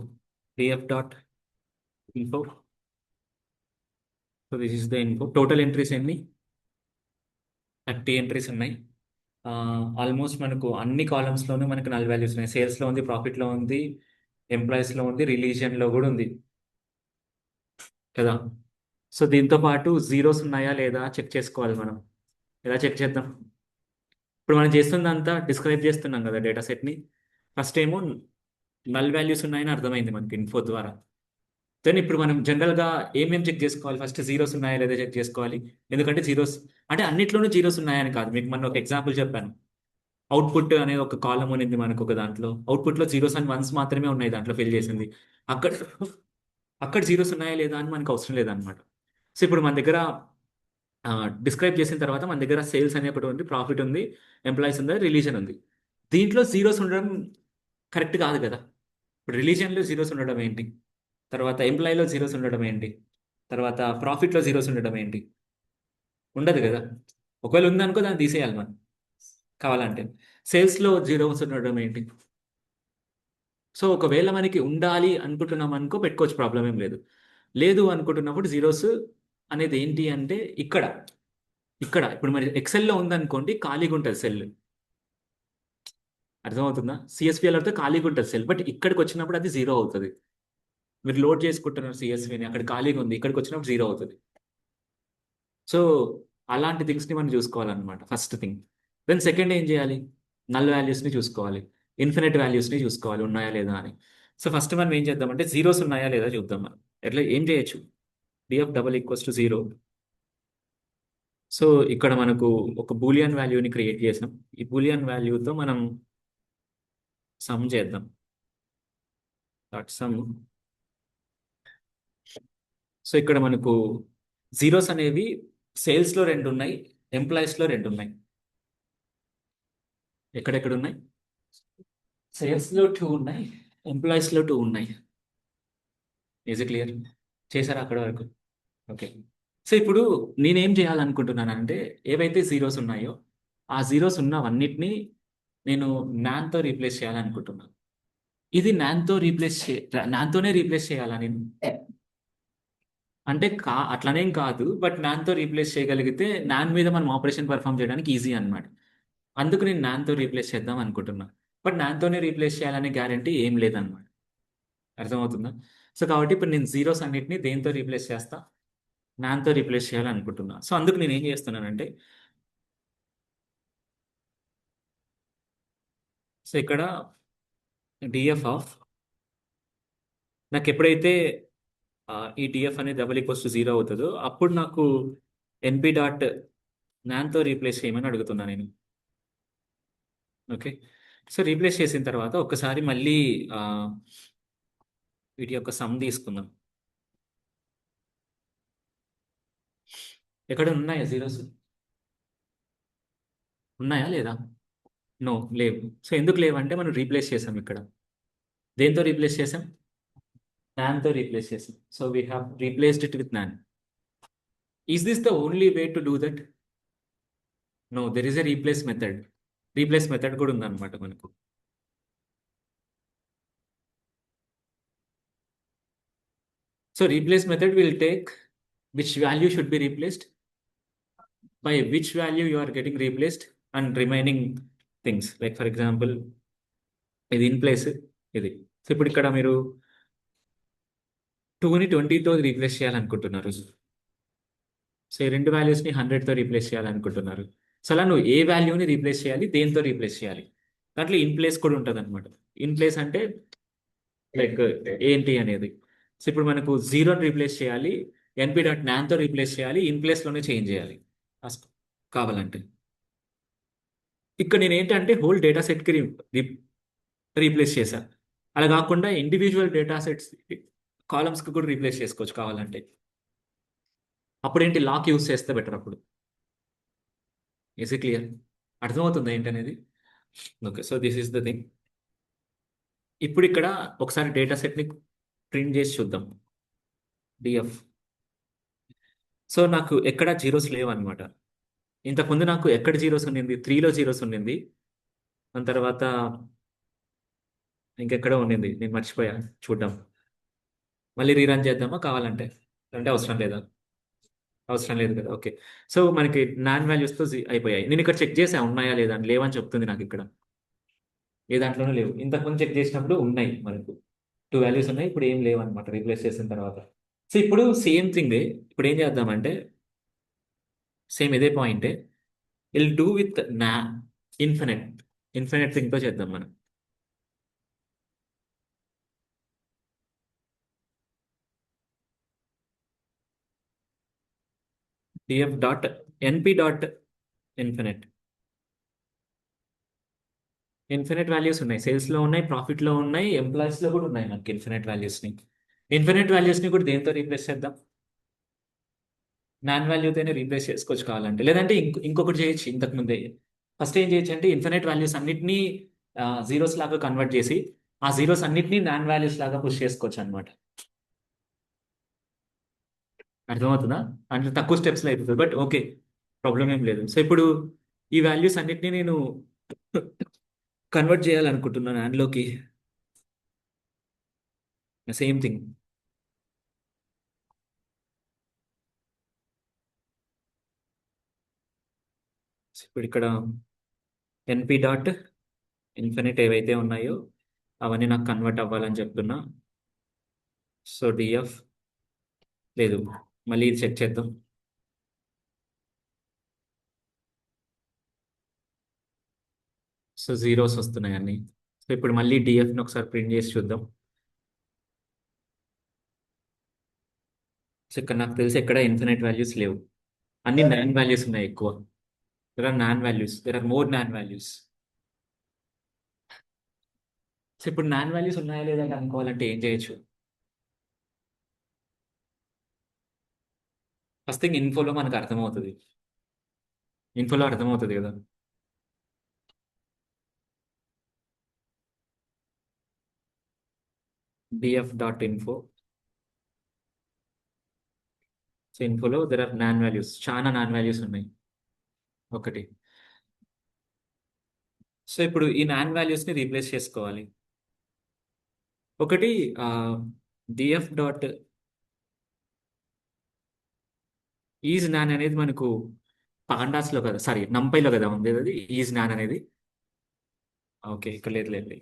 Speaker 1: DF dot info. So this is the info. Total entries ఎన్ని? 30 ఎంట్రీస్ ఉన్నాయి. ఆల్మోస్ట్ మనకు అన్ని కాలమ్స్లోనూ మనకు నల్ వాల్యూస్ ఉన్నాయి. సేల్స్లో ఉంది, ప్రాఫిట్లో ఉంది, ఎంప్లాయీస్లో ఉంది, రిలీజియన్లో కూడా ఉంది కదా. సో దీంతో పాటు జీరోస్ ఉన్నాయా లేదా చెక్ చేసుకోవాలి మనం. ఎలా చెక్ చేద్దాం? ఇప్పుడు మనం చేస్తుందంతా డిస్క్రైబ్ చేస్తున్నాం కదా డేటా సెట్ని. ఫస్ట్ ఏమో నల్ వాల్యూస్ ఉన్నాయని అర్థమైంది మనకి ఇన్ఫో ద్వారా. దెన్ ఇప్పుడు మనం జనరల్గా ఏమేం చెక్ చేసుకోవాలి? ఫస్ట్ జీరోస్ ఉన్నాయా లేదా చెక్ చేసుకోవాలి. ఎందుకంటే జీరోస్ అంటే అన్నిట్లోనూ జీరోస్ ఉన్నాయని కాదు. మీకు మనం ఒక ఎగ్జాంపుల్ చెప్పాను. అవుట్పుట్ అనేది ఒక కాలం ఉన్నింది మనకు, ఒక దాంట్లో అవుట్పుట్లో జీరోస్ అండ్ వన్స్ మాత్రమే ఉన్నాయి దాంట్లో ఫిల్ చేసింది. అక్కడ అక్కడ జీరోస్ ఉన్నాయా లేదా అని మనకు అవసరం లేదనమాట. సో ఇప్పుడు మన దగ్గర డిస్క్రైబ్ చేసిన తర్వాత మన దగ్గర సేల్స్ అనే ఒకటి ఉంది, ప్రాఫిట్ ఉంది, ఎంప్లాయీస్ ఉంది, రిలీజన్ ఉంది. దీంట్లో జీరోస్ ఉండడం కరెక్ట్ కాదు కదా. ఇప్పుడు రిలీజన్లో జీరోస్ ఉండడం ఏంటి, తర్వాత ఎంప్లాయీలో జీరోస్ ఉండడం ఏంటి, తర్వాత ప్రాఫిట్లో జీరోస్ ఉండడం ఏంటి? ఉండదు కదా. ఒకవేళ ఉందనుకో దాన్ని తీసేయాలి మనం కావాలంటే. సేల్స్లో జీరోస్ ఉండడం ఏంటి? సో ఒకవేళ మనకి ఉండాలి అనుకుంటున్నాం అనుకో పెట్టుకోవచ్చు, ప్రాబ్లం ఏం లేదు. లేదు అనుకుంటున్నప్పుడు జీరోస్ అనేది ఏంటి అంటే ఇక్కడ ఇక్కడ ఇప్పుడు మరి ఎక్సెల్లో ఉందనుకోండి ఖాళీగా ఉంటుంది సెల్. అర్థమవుతుందా? సిఎస్పిఎల్ అయితే ఖాళీగా ఉంటుంది సెల్, బట్ ఇక్కడికి వచ్చినప్పుడు అది జీరో అవుతుంది. మీరు లోడ్ చేసుకుంటున్నారు సిఎస్విని, అక్కడ ఖాళీగా ఉంది, ఇక్కడికి వచ్చినప్పుడు జీరో అవుతుంది. సో అలాంటి థింగ్స్ని మనం చూసుకోవాలన్నమాట ఫస్ట్ థింగ్. దెన్ సెకండ్ ఏం చేయాలి? నల్ వాల్యూస్ని చూసుకోవాలి, ఇన్ఫినిట్ వాల్యూస్ని చూసుకోవాలి ఉన్నాయా లేదా అని. సో ఫస్ట్ మనం ఏం చేద్దామంటే జీరోస్ ఉన్నాయా లేదా చూద్దాం మనం. ఎట్లా ఏం చేయొచ్చు? DF double equals to zero. So ఇక్కడ మనకు ఒక బూలియన్ వాల్యూని క్రియేట్ చేసాం. ఈ బూలియన్ వాల్యూతో మనం సమ్ చేద్దాం. Dot some. సో ఇక్కడ మనకు జీరోస్ అనేవి సేల్స్లో రెండు ఉన్నాయి, ఎంప్లాయీస్లో రెండు ఉన్నాయి. ఎక్కడెక్కడ ఉన్నాయి? సేల్స్లో 2 ఉన్నాయి, ఎంప్లాయీస్లో 2 ఉన్నాయి. Is it clear? చేశారా అక్కడ వరకు? ఓకే. సో ఇప్పుడు నేనేం చేయాలనుకుంటున్నానంటే ఏవైతే జీరోస్ ఉన్నాయో ఆ జీరోస్ ఉన్నవన్నిటినీ నేను నాన్తో రీప్లేస్ చేయాలనుకుంటున్నాను. ఇది నాన్తోనే రీప్లేస్ చేయాలా నేను? అంటే అట్లనేం కాదు, బట్ నాన్తో రీప్లేస్ చేయగలిగితే నాన్ మీద మనం ఆపరేషన్ పర్ఫామ్ చేయడానికి ఈజీ అన్నమాట. అందుకు నేను నాన్తో రీప్లేస్ చేద్దాం అనుకుంటున్నా. బట్ నాన్తోనే రీప్లేస్ చేయాలనే గ్యారంటీ ఏం లేదన్నమాట. అర్థమవుతుందా? సో కాబట్టి ఇప్పుడు నేను జీరోస్ అన్నిటిని దేంతో రీప్లేస్ చేస్తా? నాన్తో రీప్లేస్ చేయాలనుకుంటున్నా. సో అందుకు నేను ఏం చేస్తున్నానంటే సో ఇక్కడ డిఎఫ్ ఆఫ్ నాకు ఎప్పుడైతే ఈ డిఎఫ్ అనేది డబల్ ఈక్వల్స్ టు జీరో అవుతుందో అప్పుడు నాకు ఎన్పి డాట్ నాన్తో రీప్లేస్ చేయమని అడుగుతున్నా నేను. ఓకే. సో రీప్లేస్ చేసిన తర్వాత ఒకసారి మళ్ళీ ఆ, వీటి యొక్క సమ్ తీసుకుందాం. ఎక్కడ ఉన్నాయా జీరోస్? ఉన్నాయా లేదా? నో, లేవు. సో ఎందుకు లేవంటే మనం రీప్లేస్ చేసాం ఇక్కడ. దేంతో రీప్లేస్ చేసాం? నాన్తో రీప్లేస్ చేసాం. So we have replaced it with NaN. Is this the only way to do that? No, there is a replace method. Replace method కూడా ఉందన్నమాట మనకు. So replace method will take which value should be replaced, by which value you are getting replaced, and remaining things like for example ఇది in place ఇది. So ఇప్పుడు ఇక్కడ మీరు 2ని 20తో replace చేయాలనుకుంటున్నారు. సో ఈ రెండు వాల్యూస్ని 100తో రీప్లేస్ చేయాలనుకుంటున్నారు. సో అలా నువ్వు ఏ వాల్యూని రీప్లేస్ చేయాలి, దేంతో రీప్లేస్ చేయాలి, దాంట్లో ఇన్ ప్లేస్ కూడా ఉంటుంది అనమాట. ఇన్ ప్లేస్ అంటే లైక్ ఏంటి అనేది. సో ఇప్పుడు మనకు జీరోని రీప్లేస్ చేయాలి, ఎన్పి డాట్ నాన్తో రీప్లేస్ చేయాలి, ఇన్ ప్లేస్లోనే చేంజ్ చేయాలి కావాలంటే. ఇక్కడ నేను ఏంటంటే హోల్ డేటా సెట్కి రీప్లేస్ చేశా. అలా కాకుండా ఇండివిజువల్ డేటా సెట్స్ కాలమ్స్కి కూడా రీప్లేస్ చేసుకోవచ్చు కావాలంటే. అప్పుడేంటి, లాక్ యూస్ చేస్తే బెటర్ అప్పుడు. Is it clear? అర్థమవుతుంది ఏంటనేది? Okay. So this is the thing. ఇప్పుడు ఇక్కడ ఒకసారి డేటా సెట్ని ప్రింట్ చేసి చూద్దాం. డిఎఫ్. సో నాకు ఎక్కడ జీరోస్ లేవు అనమాట. ఇంతకుముందు నాకు ఎక్కడ జీరోస్ ఉండింది, 3లో జీరోస్ ఉండింది. దాని తర్వాత ఇంకెక్కడో ఉండింది, నేను మర్చిపోయా చూద్దాం. మళ్ళీ రీరన్ చేద్దామా కావాలంటే? అంటే అవసరం లేదా? అవసరం లేదు కదా. ఓకే. సో మనకి నాన్ వాల్యూస్తో అయిపోయాయి. నేను ఇక్కడ చెక్ చేసా ఉన్నాయా లేదా అని. లేవని చెప్తుంది నాకు ఇక్కడ. ఏ దాంట్లోనూ లేవు. ఇంతకుముందు చెక్ చేసినప్పుడు ఉన్నాయి మనకు. 2 వాల్యూస్ ఉన్నాయి, ఇప్పుడు ఏం లేవు అనమాట రీప్లేస్ చేసిన తర్వాత. సో ఇప్పుడు సేమ్ థింగ్. ఇప్పుడు ఏం చేద్దామంటే సేమ్ ఇదే పాయింటే విల్ డూ విత్ నా ఇన్ఫినిట్. ఇన్ఫినిట్ థింగ్తో చేద్దాం మనం. DF dot ఎన్పి dot infinite. Infinite values ఉన్నాయి, సేల్స్లో ఉన్నాయి, ప్రాఫిట్లో ఉన్నాయి, ఎంప్లాయీస్లో కూడా ఉన్నాయి మనకి ఇన్ఫినిట్ వాల్యూస్ని. ఇన్ఫినిట్ వాల్యూస్ని కూడా దేంతో రీప్లేస్ చేద్దాం? నాన్ వాల్యూతోనే రీప్లేస్ చేసుకోవచ్చు కావాలంటే. లేదంటే ఇంకొకటి చేయొచ్చు ఇంతకు ముందే. ఫస్ట్ ఏం చేయొచ్చు అంటే ఇన్ఫినిట్ వాల్యూస్ అన్నిటినీ జీరోస్ లాగా కన్వర్ట్ చేసి ఆ జీరోస్ అన్నిటినీ నాన్ వాల్యూస్ లాగా పుష్ చేసుకోవచ్చు అనమాట. అర్థమవుతుందా? అంటే తక్కువ స్టెప్స్లో అయిపోతుంది, బట్ ఓకే, ప్రాబ్లం ఏం లేదు. సో ఇప్పుడు ఈ వాల్యూస్ అన్నిటినీ నేను కన్వర్ట్ చేయాలనుకుంటున్నాను నాన్లోకి. Same thing. ఇప్పుడు ఇక్కడ ఎన్పి డాట్ ఇన్ఫినిట్ ఏవైతే ఉన్నాయో అవన్నీ నాకు కన్వర్ట్ అవ్వాలని చెప్తున్నా. సో డిఎఫ్ లేదు, మళ్ళీ ఇది చెక్ చేద్దాం. సో జీరోస్ వస్తున్నాయి అన్ని. సో ఇప్పుడు మళ్ళీ డిఎఫ్ని ఒకసారి ప్రింట్ చేసి చూద్దాం. సో ఇక్కడ నాకు తెలిసి ఎక్కడ ఇన్ఫినిట్ వాల్యూస్ లేవు, అన్ని నాన్ వాల్యూస్ ఉన్నాయి ఎక్కువ. There are NaN values, there are more NaN values. So ఇప్పుడు నాన్ వాల్యూస్ ఉన్నాయా లేదా అని అనుకోవాలంటే ఏం చేయొచ్చు? ఫస్ట్ థింగ్ ఇన్ఫోలో మనకు అర్థమవుతుంది. ఇన్ఫోలో అర్థమవుతుంది కదా. Df dot info. సో ఇన్ఫోలో దెర్ ఆర్ నాన్ వాల్యూస్, చాలా నాన్ వాల్యూస్ ఉన్నాయి. ఒకటి. సో ఇప్పుడు ఈ నాన్ వాల్యూస్ని రీప్లేస్ చేసుకోవాలి. ఒకటి డిఎఫ్ డాట్ ఈజ్ నాన్ అనేది మనకు పాండాస్లో కదా, సారీ నంపైలో కదా ఉంది అది ఈజ్ నాన్ అనేది. ఓకే, ఇక్కడ లేదు లేదు.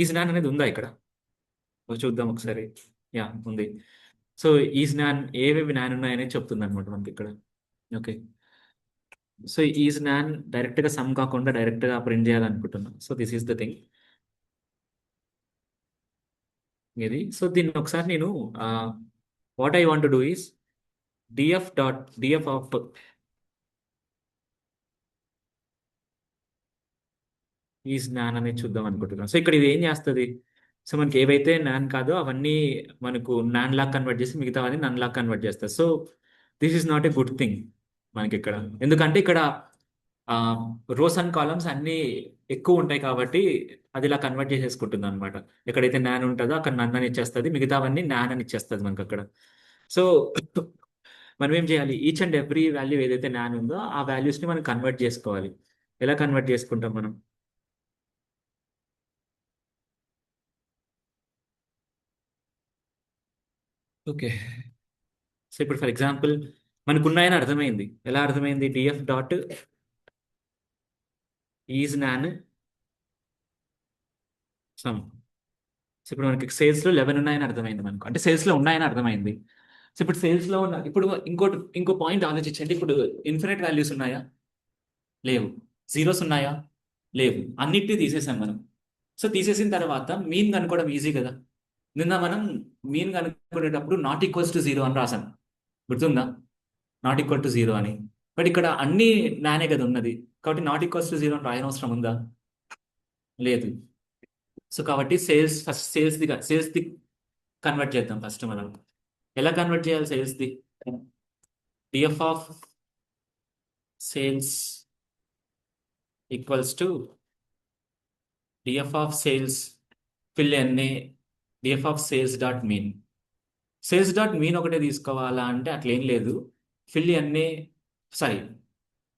Speaker 1: ఈజ్ నాన్ అనేది ఉందా ఇక్కడ? చూద్దాం ఒకసారి. యా, ఉంది. సో ఈజ్ నాన్ ఏవేవి నాన్ ఉన్నాయనేది చెప్తుంది అనమాట మనకి ఇక్కడ. ఓకే. సో ఈజ్ నాన్ డైరెక్ట్గా సమ్ కాకుండా డైరెక్ట్గా ప్రింట్ చేయాలనుకుంటున్నాను. So this is the thing ఇది. సో దీన్ని ఒకసారి నేను what I want do is DF of is non అనేది చూద్దాం అనుకుంటున్నాను. సో ఇక్కడ ఇది ఏం చేస్తుంది? సో మనకి ఏవైతే నాన్ కాదో అవన్నీ మనకు నాన్ లాగా కన్వర్ట్ చేసి మిగతావన్నీ నన్ లాగా కన్వర్ట్ చేస్తారు. So this is not a good thing మనకి ఇక్కడ. ఎందుకంటే ఇక్కడ రోస్ అండ్ కాలమ్స్ అన్నీ ఎక్కువ ఉంటాయి కాబట్టి అది ఇలా కన్వర్ట్ చేసేసుకుంటుంది అనమాట. ఎక్కడైతే నాన్ ఉంటుందో అక్కడ నన్ అని ఇచ్చేస్తుంది, మిగతావన్నీ నాన్ అని ఇచ్చేస్తుంది మనకి అక్కడ. సో మనం ఏం చేయాలి? ఈచ్ అండ్ ఎవ్రీ వాల్యూ ఏదైతే నాన్ ఉందో ఆ వాల్యూస్ని మనం కన్వర్ట్ చేసుకోవాలి. ఎలా కన్వర్ట్ చేసుకుంటాం మనం? ఓకే. సో ఇప్పుడు ఫర్ ఎగ్జాంపుల్ మనకున్నాయని అర్థమైంది. ఎలా అర్థమైంది? DF dot is non some. So ఇప్పుడు మనకి సేల్స్లో 11 ఉన్నాయని అర్థమైంది మనకు. అంటే సేల్స్లో ఉన్నాయని అర్థమైంది. సో ఇప్పుడు సేల్స్లో ఉన్న ఇప్పుడు ఇంకో పాయింట్ ఆలోచించండి. ఇప్పుడు ఇన్ఫినిట్ వాల్యూస్ ఉన్నాయా? లేవు. జీరోస్ ఉన్నాయా? లేవు. అన్నిటినీ తీసేసాం మనం. సో తీసేసిన తర్వాత మీన్ కనుక్కోవడం ఈజీ కదా. నిన్న మనం మీన్ కనుక్కునేటప్పుడు నాట్ ఈక్వల్స్ టు జీరో అని రాసాం. గుర్తుందా? నాట్ ఈక్వల్ టు జీరో అని. బట్ ఇక్కడ అన్ని నానే కదా ఉన్నది. కాబట్టి నాట్ ఈక్వల్స్ టు జీరో అని రాయనవసరం ఉందా? లేదు. సో కాబట్టి ఫస్ట్ సేల్స్ది కన్వర్ట్ చేద్దాం ఫస్ట్ మనం. ఎలా కన్వర్ట్ చేయాలి సేల్స్ది? Df of sales equals to df of sales fill NA df of sales dot mean. Sales dot mean ఒకటే తీసుకోవాలా అంటే అట్లా ఏం లేదు. Fill NA sorry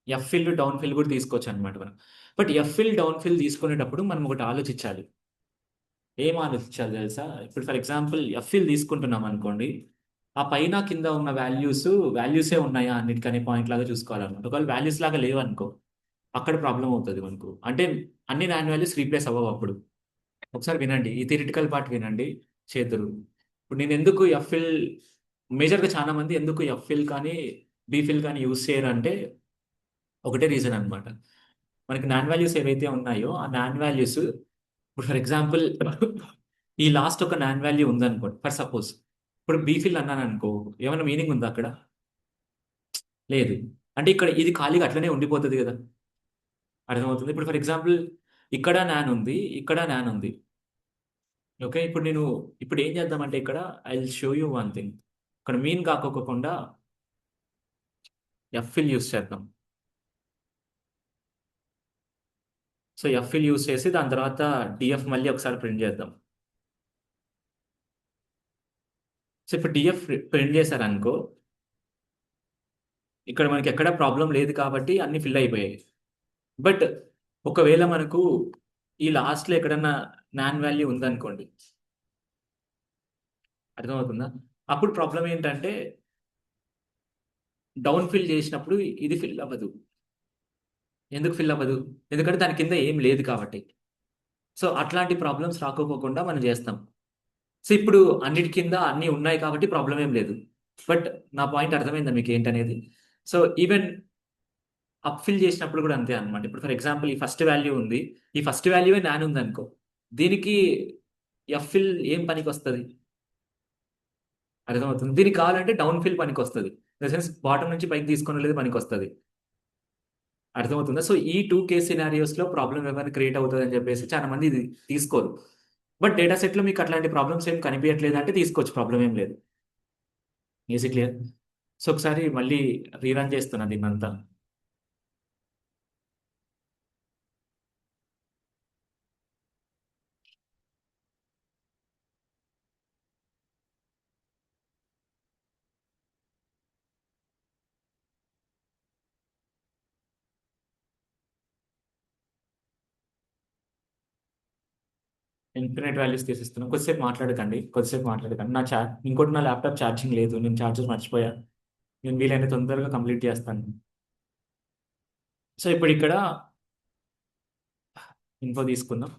Speaker 1: f fill down fill కూడా తీసుకోవచ్చు అనమాట మనం. But f fill down fill తీసుకునేటప్పుడు మనం ఒకటి ఆలోచించాలి. ఏం ఆలోచించాలి తెలుసా? ఇప్పుడు ఫర్ ఎగ్జాంపుల్ ఎఫ్ఇల్ తీసుకుంటున్నాం అనుకోండి. ఆ పైన కింద ఉన్న వాల్యూసే ఉన్నాయా అన్నిటికనే పాయింట్ లాగా చూసుకోవాలన్నమాట. ఒకవేళ వాల్యూస్ లాగా లేవు అనుకో, అక్కడ ప్రాబ్లం అవుతుంది మనకు. అంటే అన్ని నాన్ వాల్యూస్ రీప్లేస్ అవ్వవు అప్పుడు. ఒకసారి వినండి, ఈ థియరిటికల్ పార్ట్ వినండి, చేద్దరు. ఇప్పుడు నేను ఎందుకు ఎఫ్ఇల్ మేజర్గా చాలా మంది ఎందుకు ఎఫ్ఇల్ కానీ బీఫిల్ కానీ యూజ్ చేయరు అంటే ఒకటే రీజన్ అనమాట. మనకి నాన్ వాల్యూస్ ఏవైతే ఉన్నాయో ఆ నాన్ వాల్యూస్ ఇప్పుడు ఫర్ ఎగ్జాంపుల్ ఈ లాస్ట్ ఒక నాన్ వాల్యూ ఉందనుకోండి ఫర్ సపోజ్. ఇప్పుడు బీఫిల్ అన్నాను అనుకో, ఏమైనా మీనింగ్ ఉందా అక్కడ? లేదు. అంటే ఇక్కడ ఇది ఖాళీగా అట్లనే ఉండిపోతుంది కదా. అర్థమవుతుంది. ఇప్పుడు ఫర్ ఎగ్జాంపుల్ ఇక్కడ నాన్ ఉంది, ఇక్కడ నాన్ ఉంది. ఓకే. ఇప్పుడు ఏం చేద్దామంటే ఇక్కడ I will show you one thing. ఇక్కడ మీన్ కాకోకుండా ఎఫ్ఇల్ యూస్ చేద్దాం. సో ఎఫ్ఇల్ యూస్ చేసి దాని తర్వాత డిఎఫ్ మళ్ళీ ఒకసారి ప్రింట్ చేద్దాం. సో ఇప్పుడు డిఎఫ్ ప్రింట్ చేశారనుకో, ఇక్కడ మనకి ఎక్కడ ప్రాబ్లం లేదు కాబట్టి అన్ని ఫిల్ అయిపోయాయి. బట్ ఒకవేళ మనకు ఈ లాస్ట్లో ఎక్కడన్నా నాన్ వాల్యూ ఉందనుకోండి, అర్థమవుతుందా? అప్పుడు ప్రాబ్లం ఏంటంటే డౌన్ ఫిల్ చేసినప్పుడు ఇది ఫిల్ అవ్వదు. ఎందుకు ఫిల్ అవ్వదు? ఎందుకంటే దాని కింద ఏం లేదు కాబట్టి. సో అట్లాంటి ప్రాబ్లమ్స్ రాకపోకుండా మనం చేస్తాం. సో ఇప్పుడు అన్నిటి కింద అన్నీ ఉన్నాయి కాబట్టి ప్రాబ్లం ఏం లేదు. బట్ నా పాయింట్ అర్థమైందా మీకు ఏంటనేది? సో ఈవెన్ అప్ ఫిల్ చేసినప్పుడు కూడా అంతే అనమాట. ఇప్పుడు ఫర్ ఎగ్జాంపుల్ ఈ ఫస్ట్ వాల్యూ ఉంది. ఈ ఫస్ట్ వాల్యూవే నాన్ ఉందనుకో, దీనికి ఎఫ్ ఫిల్ ఏం పనికొస్తది? అర్థమవుతుంది. దీనికి కావాలంటే డౌన్ ఫిల్ పనికొస్తది. ఇన్ ద సెన్స్ బాటమ్ నుంచి పైకి తీసుకొని వెళ్ళేది పనికొస్తది. అర్థమవుతుందా? సో ఈ 2 కేస్ సినారియోస్‌లో ప్రాబ్లమ్ ఏమైనా క్రియేట్ అవుతదని చెప్పేసి చాలా మంది ఇది తీసుకోరు. బట్ డేటా సెట్‌లో మీకు అట్లాంటి ప్రాబ్లమ్స్ ఏమి కనిపియట్లేదంటే తీసుకోవచ్చు, ప్రాబ్లమ్ ఏం లేదు. Is it clear? సో ఒకసారి మళ్ళీ రీరన్ చేస్తున్నా దీన్నంతా. ఇన్ఫినిట్ వాల్యూస్ తీసేస్తున్నాం. కొద్దిసేపు మాట్లాడకండి. ఇంకోటి నా ల్యాప్‌టాప్ ఛార్జింగ్ లేదు. నేను ఛార్జర్ మర్చిపోయా. నేను వీలైనంత తొందరగా కంప్లీట్ చేస్తాను. సో ఇప్పుడు ఇక్కడ ఇన్ఫో తీసుకుందాం.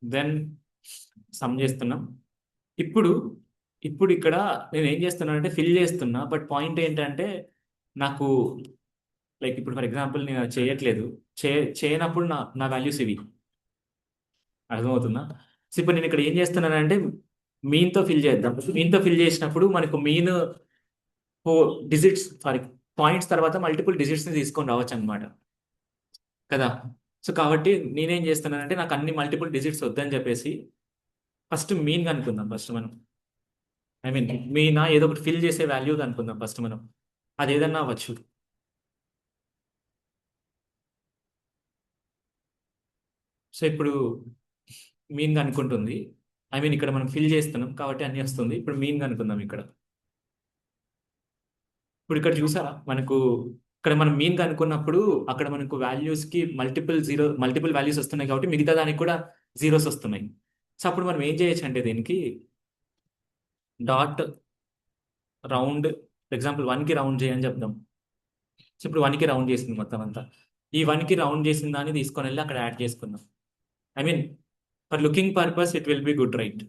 Speaker 1: దెన్ సమ్ చేస్తున్నాం. ఇప్పుడు ఇప్పుడు ఇక్కడ నేను ఏం చేస్తున్నానంటే ఫిల్ చేస్తున్నా. బట్ పాయింట్ ఏంటంటే నాకు లైక్ ఇప్పుడు ఫర్ ఎగ్జాంపుల్ నేను అది చేయట్లేదు. చే చేయనప్పుడు నా నా వాల్యూస్ ఇవి. అర్థమవుతుందా? సో, ఇప్పుడు నేను ఇక్కడ ఏం చేస్తున్నానంటే మీన్‌తో ఫిల్ చేద్దాం. మీన్‌తో ఫిల్ చేసినప్పుడు మనకు మీన్ డిజిట్స్ సారీ పాయింట్స్ తర్వాత మల్టిపుల్ డిజిట్స్‌ని తీసుకొని రావచ్చనమాట. కదా! సో, కాబట్టి నేనేం చేస్తున్నానంటే నాకు అన్ని మల్టిపుల్ డిజిట్స్ వద్దని చెప్పేసి ఫస్ట్ మీన్ కనుక్కుందాం ఫస్ట్ మనం. ఐ మీన్ మీనా ఏదో ఒకటి ఫిల్ చేసే వాల్యూ కనుక్కుందాం ఫస్ట్ మనం. అదేదన్నా అవ్వచ్చు. సో, ఇప్పుడు మీన్ కనుక్కుంటుంది. ఐ మీన్ ఇక్కడ మనం ఫిల్ చేస్తున్నాం కాబట్టి అన్నీ వస్తుంది. ఇప్పుడు మీన్ కనుక్కుందాం ఇక్కడ. ఇప్పుడు ఇక్కడ చూసారా మనకు ఇక్కడ మనం మీన్ కనుక్కున్నప్పుడు అక్కడ మనకు వాల్యూస్‌కి మల్టిపుల్ వాల్యూస్ వస్తున్నాయి కాబట్టి మిగతా దానికి కూడా జీరోస్ వస్తున్నాయి. సో, అప్పుడు మనం ఏం చేయొచ్చంటే దీనికి డాట్ రౌండ్ ఫర్ ఎగ్జాంపుల్ 1కి రౌండ్ చేయని చెప్దాం. సో, ఇప్పుడు 1కి రౌండ్ చేసింది మొత్తం అంతా. ఈ 1కి రౌండ్ చేసిన దాన్ని తీసుకొనెళ్ళి అక్కడ యాడ్ చేసుకుందాం. I mean for looking purpose it will be good right.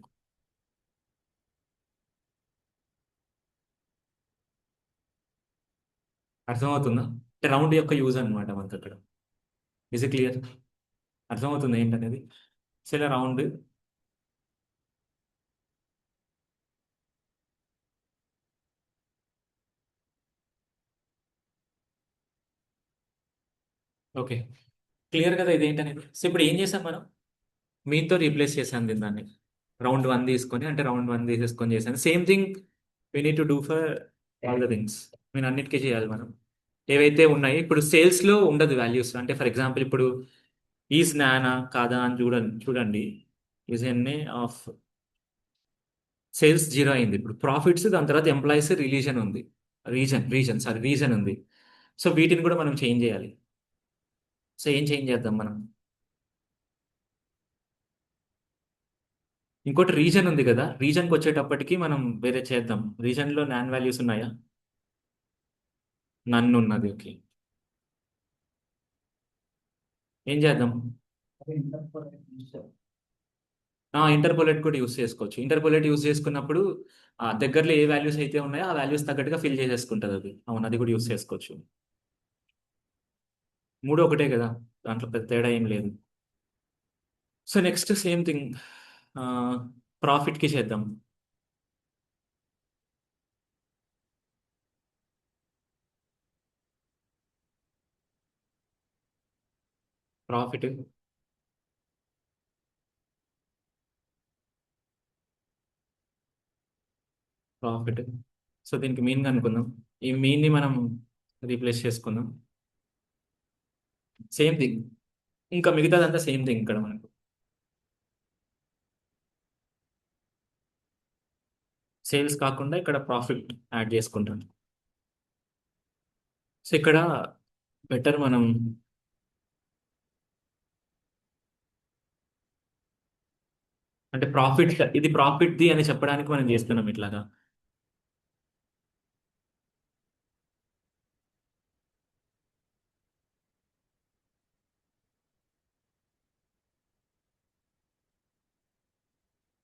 Speaker 1: అర్థమవుతుందా? అంటే రౌండ్ యొక్క యూజ్ అన్నమాట మనకక్కడ. Is it clear? అర్థమవుతుందా ఏంటనేది? సో, ఇలా రౌండ్ ఓకే. క్లియర్ కదా ఇదేంటనేది? సో, ఇప్పుడు ఏం చేసాం మనం? మీన్‌తో రీప్లేస్ చేశాను దీన్ని దాన్ని. రౌండ్ 1 తీసుకొని అంటే రౌండ్ 1 తీసేసుకొని చేశాను. Same thing we need to do for all the things. Mean అన్నిటికి చేయాలి మనం. ఏవైతే ఉన్నాయో ఇప్పుడు సేల్స్‌లో ఉండదు వాల్యూస్. అంటే ఫర్ ఎగ్జాంపుల్ ఇప్పుడు ఈజ్ నానా కాదా అని చూడండి. ఈజ్ ఎన్ఏ ఆఫ్ సేల్స్ 0 అయింది. ఇప్పుడు ప్రాఫిట్స్ దాని తర్వాత ఎంప్లాయీస్ రీజన్ ఉంది. సో, వీటిని కూడా మనం చేంజ్ చేయాలి. సో, ఏం చేంజ్ చేద్దాం మనం? ఇంకోటి రీజన్ ఉంది కదా! రీజన్‌కొచ్చేటప్పటికి మనం వేరే చేద్దాం. రీజన్‌లో నాన్ వాల్యూస్ ఉన్నాయా? నన్ ఉన్నది. ఓకే. ఏం చేద్దాం? ఇంటర్పోలేట్ కూడా యూజ్ చేసుకోవచ్చు. ఇంటర్పోలేట్ యూజ్ చేసుకున్నప్పుడు దగ్గరలో ఏ వాల్యూస్ అయితే ఉన్నాయో ఆ వాల్యూస్ తగ్గట్టుగా ఫిల్ చేసేసుకుంటది అది. అవును. అది కూడా యూజ్ చేసుకోవచ్చు. 3 ఒకటే కదా! దాంట్లో పెద్ద తేడా ఏం లేదు. సో, నెక్స్ట్ సేమ్ థింగ్ ఆహ్, ప్రాఫిట్‌కి చేద్దాం. Profit, profit. సో, దీనికి మీన్ కనుక్కుందాం. ఈ మీన్‌ని మనం రీప్లేస్ చేసుకుందాం. Same thing. ఇంకా మిగతాదంతా సేమ్ థింగ్ ఇక్కడ మనకు. సేల్స్ కాకుండా ఇక్కడ ప్రాఫిట్ యాడ్ చేసుకుంటాను. సో, ఇక్కడ బెటర్ మనం అంటే ఇది ప్రాఫిట్‌ది అని చెప్పడానికి మనం చేస్తున్నాం ఇట్లాగా.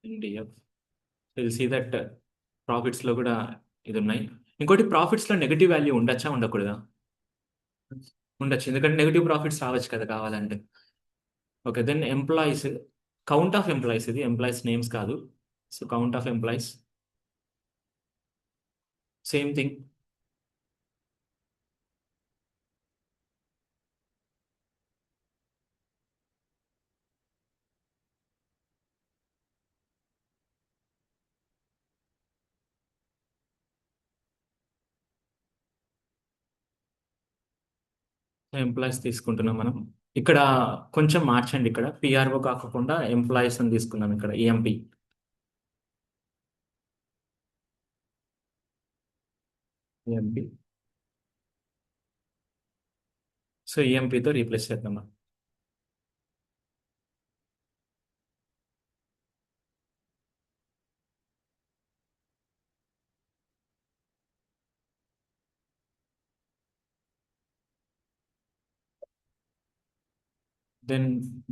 Speaker 1: ఎన్‌డీఎఫ్ విల్ సీ దట్ ప్రాఫిట్స్‌లో కూడా ఇదున్నాయి. ఇంకోటి ప్రాఫిట్స్‌లో నెగెటివ్ వాల్యూ ఉండొచ్చా? ఉండకూడదా? ఉండొచ్చు. ఎందుకంటే నెగెటివ్ ప్రాఫిట్స్ రావచ్చు కదా! కావాలంటే. Okay. Then employees count of employees ఇది. ఎంప్లాయీస్ నేమ్స్ కాదు. So, count of employees same thing. Employees తీసుకుంటున్నాం మనం. ఇక్కడ కొంచెం మార్చండి ఇక్కడ. పీఆర్ఓ కాకుండా ఎంప్లాయీస్ అని తీసుకుందాం ఇక్కడ ఈఎంపీ. ఈఎంపీ. సో, ఈఎంపీతో రీప్లేస్ చేద్దాం మనం. Then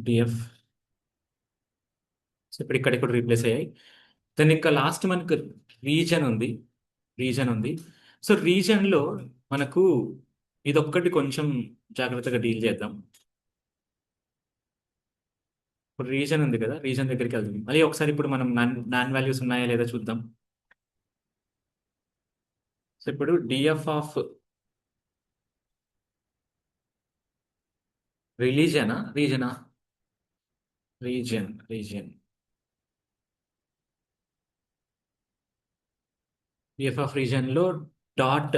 Speaker 1: DF. సో, ఇప్పుడు ఇక్కడ కూడా రీప్లేస్ అయ్యాయి. దెన్ ఇంకా లాస్ట్ మనకు రీజన్ ఉంది. రీజన్ ఉంది. సో, రీజన్‌లో మనకు ఇదొక్కటి కొంచెం జాగ్రత్తగా డీల్ చేద్దాం. ఇప్పుడు రీజన్ ఉంది కదా, రీజన్ దగ్గరికి వెళ్దాం. మళ్ళీ ఒకసారి ఇప్పుడు మనం నాన్ వాల్యూస్ ఉన్నాయా లేదా చూద్దాం. సో ఇప్పుడు డిఎఫ్ ఆఫ్ రిలీజనా రీజనా? రీజన్ డిఎఫ్ ఆఫ్ రీజన్ లో డాట్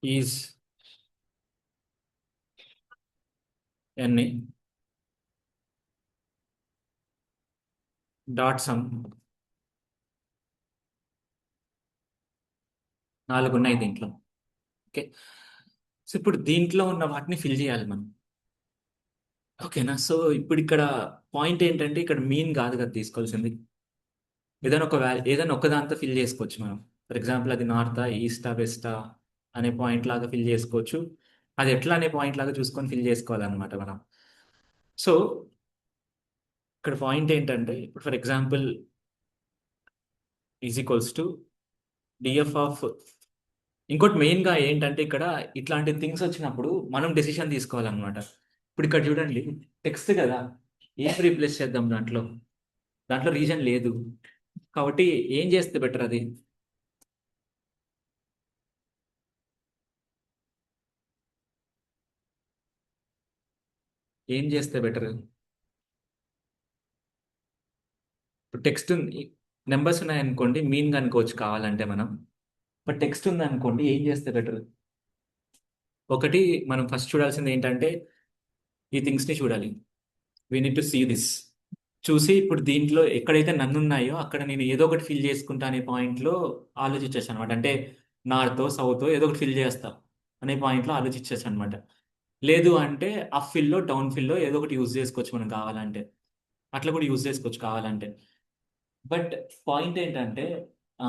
Speaker 1: ఈజ్ ఎన్ని డాట్ సమ్. 4 ఉన్నాయి దీంట్లో. ఓకే. సో ఇప్పుడు దీంట్లో ఉన్న వాటిని ఫిల్ చేయాలి మనం. ఓకేనా? సో ఇప్పుడు ఇక్కడ పాయింట్ ఏంటంటే ఇక్కడ మీన్ కాదు కదా తీసుకోవాల్సింది. ఏదైనా ఒక దాంతో ఫిల్ చేసుకోవచ్చు మనం. ఫర్ ఎగ్జాంపుల్ అది నార్తా, ఈస్టా, వెస్టా అనే పాయింట్ లాగా ఫిల్ చేసుకోవచ్చు. అది ఎట్లా అనే పాయింట్ లాగా చూసుకొని ఫిల్ చేసుకోవాలన్నమాట మనం. సో ఇక్కడ పాయింట్ ఏంటంటే ఇప్పుడు for example is equals to df of. ఇంకోటి మెయిన్గా ఏంటంటే ఇక్కడ ఇట్లాంటి థింగ్స్ వచ్చినప్పుడు మనం డెసిషన్ తీసుకోవాలన్నమాట. ఇప్పుడు ఇక్కడ చూడండి, టెక్స్ట్ కదా, ఏం రీప్లేస్ చేద్దాం దాంట్లో? దాంట్లో రీజన్ లేదు కాబట్టి ఏం చేస్తే బెటర్ అది? ఏం చేస్తే బెటర్? ఇప్పుడు టెక్స్ట్ ఉంది, నెంబర్స్ ఉన్నాయనుకోండి, మీన్ కనుకోవచ్చు కావాలంటే మనం. బట్ టెక్స్ట్ ఉంది అనుకోండి, ఏం చేస్తే బెటర్? ఒకటి, మనం ఫస్ట్ చూడాల్సింది ఏంటంటే ఈ థింగ్స్ని చూడాలి. We need to see this. చూసి ఇప్పుడు దీంట్లో ఎక్కడైతే నన్ను ఉన్నాయో అక్కడ నేను ఏదో ఒకటి ఫిల్ చేసుకుంటా అనే పాయింట్లో ఆలోచించేసాను అనమాట. అంటే నార్తో సౌతో ఏదో ఒకటి ఫిల్ చేస్తా అనే పాయింట్లో ఆలోచించేసాను అనమాట. లేదు అంటే అప్ ఫిల్లో డౌన్ ఫిల్లో ఏదో ఒకటి యూజ్ చేసుకోవచ్చు మనం కావాలంటే. అట్లా కూడా యూజ్ చేసుకోవచ్చు కావాలంటే. బట్ పాయింట్ ఏంటంటే ఆ,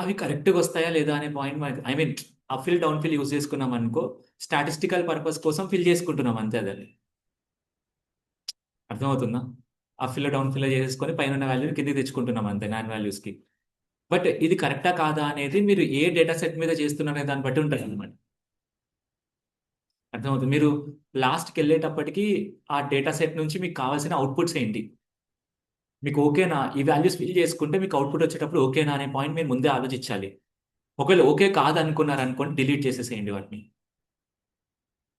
Speaker 1: అవి కరెక్ట్గా వస్తాయా లేదా అనే పాయింట్ మనకి, I mean up fill down fill use చేసుకున్నాం అనుకో, స్టాటిస్టికల్ పర్పస్ కోసం ఫిల్ చేసుకుంటున్నాం అంతే. అది అర్థమవుతుందా? అప్ ఫిల్ డౌన్ ఫిల్ చేసుకొని పైన వాల్యూ కిందికి తెచ్చుకుంటున్నాం అంతే నాన్ వాల్యూస్కి. బట్ ఇది కరెక్టా కాదా అనేది మీరు ఏ డేటా సెట్ మీద చేస్తున్నారనే దాన్ని బట్టి ఉంటుంది అనమాట. అర్థమవుతుంది. మీరు లాస్ట్కి వెళ్ళేటప్పటికి ఆ డేటా సెట్ నుంచి మీకు కావాల్సిన అవుట్పుట్స్ ఏంటి, మీకు ఓకేనా, ఈ వాల్యూస్ ఫిల్ చేసుకుంటే మీకు అవుట్పుట్ వచ్చేటప్పుడు ఓకేనా అనే పాయింట్ మీరు ముందే ఆలోచించాలి. ఒకవేళ ఓకే కాదు అనుకున్నారనుకోండి, డిలీట్ చేసేసేయండి వాటిని.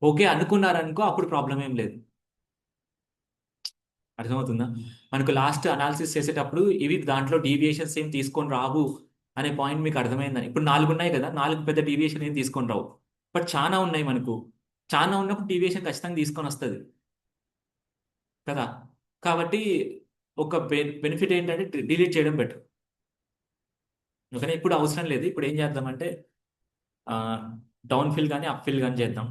Speaker 1: ఓకే అనుకున్నారనుకో అప్పుడు ప్రాబ్లం ఏం లేదు. అర్థమవుతుందా? మనకు లాస్ట్ అనాలిసిస్ చేసేటప్పుడు ఇవి దాంట్లో డీవియేషన్స్ ఏం తీసుకొని రావు అనే పాయింట్ మీకు అర్థమైందని. ఇప్పుడు 4 ఉన్నాయి కదా, 4 పెద్ద డీవియేషన్ ఏం తీసుకొని రావు. బట్ చాలా ఉన్నాయి మనకు. చాలా ఉన్నప్పుడు డీవియేషన్ ఖచ్చితంగా తీసుకొని వస్తుంది కదా. కాబట్టి ఒక బెనిఫిట్ ఏంటంటే డిలీట్ చేయడం బెటర్. ఓకేనా? ఇప్పుడు అవసరం లేదు. ఇప్పుడు ఏం చేద్దామంటే డౌన్ ఫిల్ కానీ అప్ ఫిల్ కానీ చేద్దాం.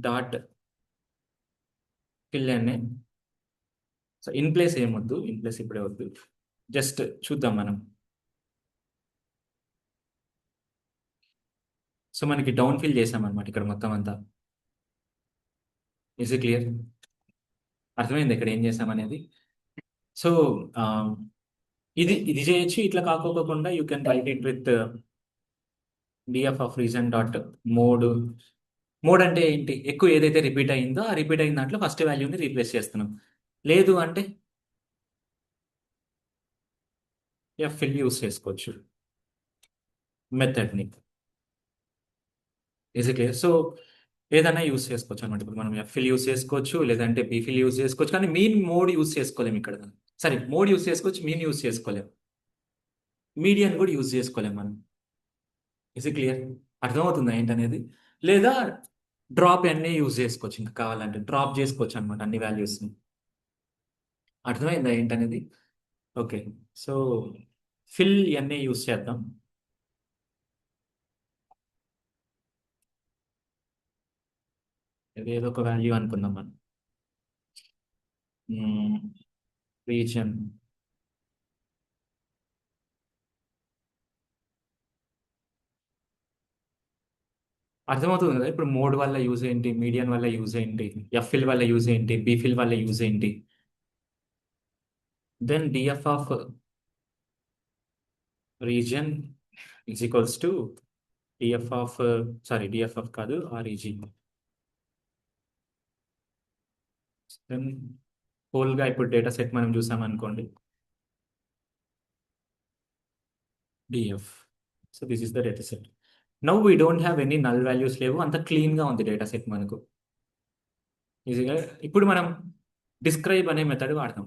Speaker 1: డాట్ ఫిల్ అనే. సో ఇన్ ప్లేస్ ఏమొద్దు, ఇన్ ప్లేస్ ఇప్పుడే వద్దు. జస్ట్ చూద్దాం మనం. సో మనకి డౌన్ ఫిల్ చేసామన్నమాట ఇక్కడ మొత్తం అంతా. Is clear? అర్థమైంది ఇక్కడ ఏం చేసామనేది. సో ఇది ఇది చేయొచ్చు. ఇట్లా కాకోకుండా you can write it with DF of reason dot mode. Mode అంటే ఏంటి? ఎక్కువ ఏదైతే రిపీట్ అయిందో ఆ రిపీట్ అయిన దాంట్లో ఫస్ట్ వాల్యూని రీప్లేస్ చేస్తున్నాం. లేదు అంటే ఎఫ్ ఫిల్ యూస్ చేసుకోవచ్చు మెథడ్ని. Is clear? సో ఏదైనా యూస్ చేసుకోవచ్చు అనమాట. ఇప్పుడు మనం ఎఫ్ ఫిల్ యూస్ చేసుకోవచ్చు, లేదంటే బీ ఫిల్ యూస్ చేసుకోవచ్చు, కానీ మీన్ మోడ్ యూస్ చేసుకోలేము ఇక్కడ. సరే, మోడ్ యూస్ చేసుకోవచ్చు, మీన్ యూస్ చేసుకోలేము, మీడియన్ కూడా యూజ్ చేసుకోలేము మనం. Is clear? అర్థమవుతుందా ఏంటనేది? లేదా డ్రాప్ అన్నీ యూజ్ చేసుకోవచ్చు, ఇంకా కావాలంటే డ్రాప్ చేసుకోవచ్చు అనమాట అన్ని వాల్యూస్ని. అర్థమైందా ఏంటనేది? ఓకే. సో ఫిల్ ఇవన్నీ యూజ్ చేద్దాం. ఏదో ఒక వాల్యూ అనుకుందాం మనం. రీజన్ అర్థమవుతుంది కదా ఇప్పుడు మోడ్ వల్ల యూజ్ ఏంటి, మీడియన్ వల్ల యూజ్ ఏంటి, ఎఫ్ఇల్ వల్ల యూజ్ ఏంటి, బీఫిల్ వల్ల యూజ్ ఏంటి. Then df of region is equals to df of, sorry df of కాదు ఆర్ఈజీ. దెన్ హోల్గా ఇప్పుడు డేటా సెట్ మనం చూసామనుకోండి df. So this is the data set. Now we don't have any null values లేవు, అంత క్లీన్గా ఉంది డేటా సెట్ మనకు ఈజీగా. ఇప్పుడు మనం డిస్క్రైబ్ అనే మెథడ్ వాడతాం.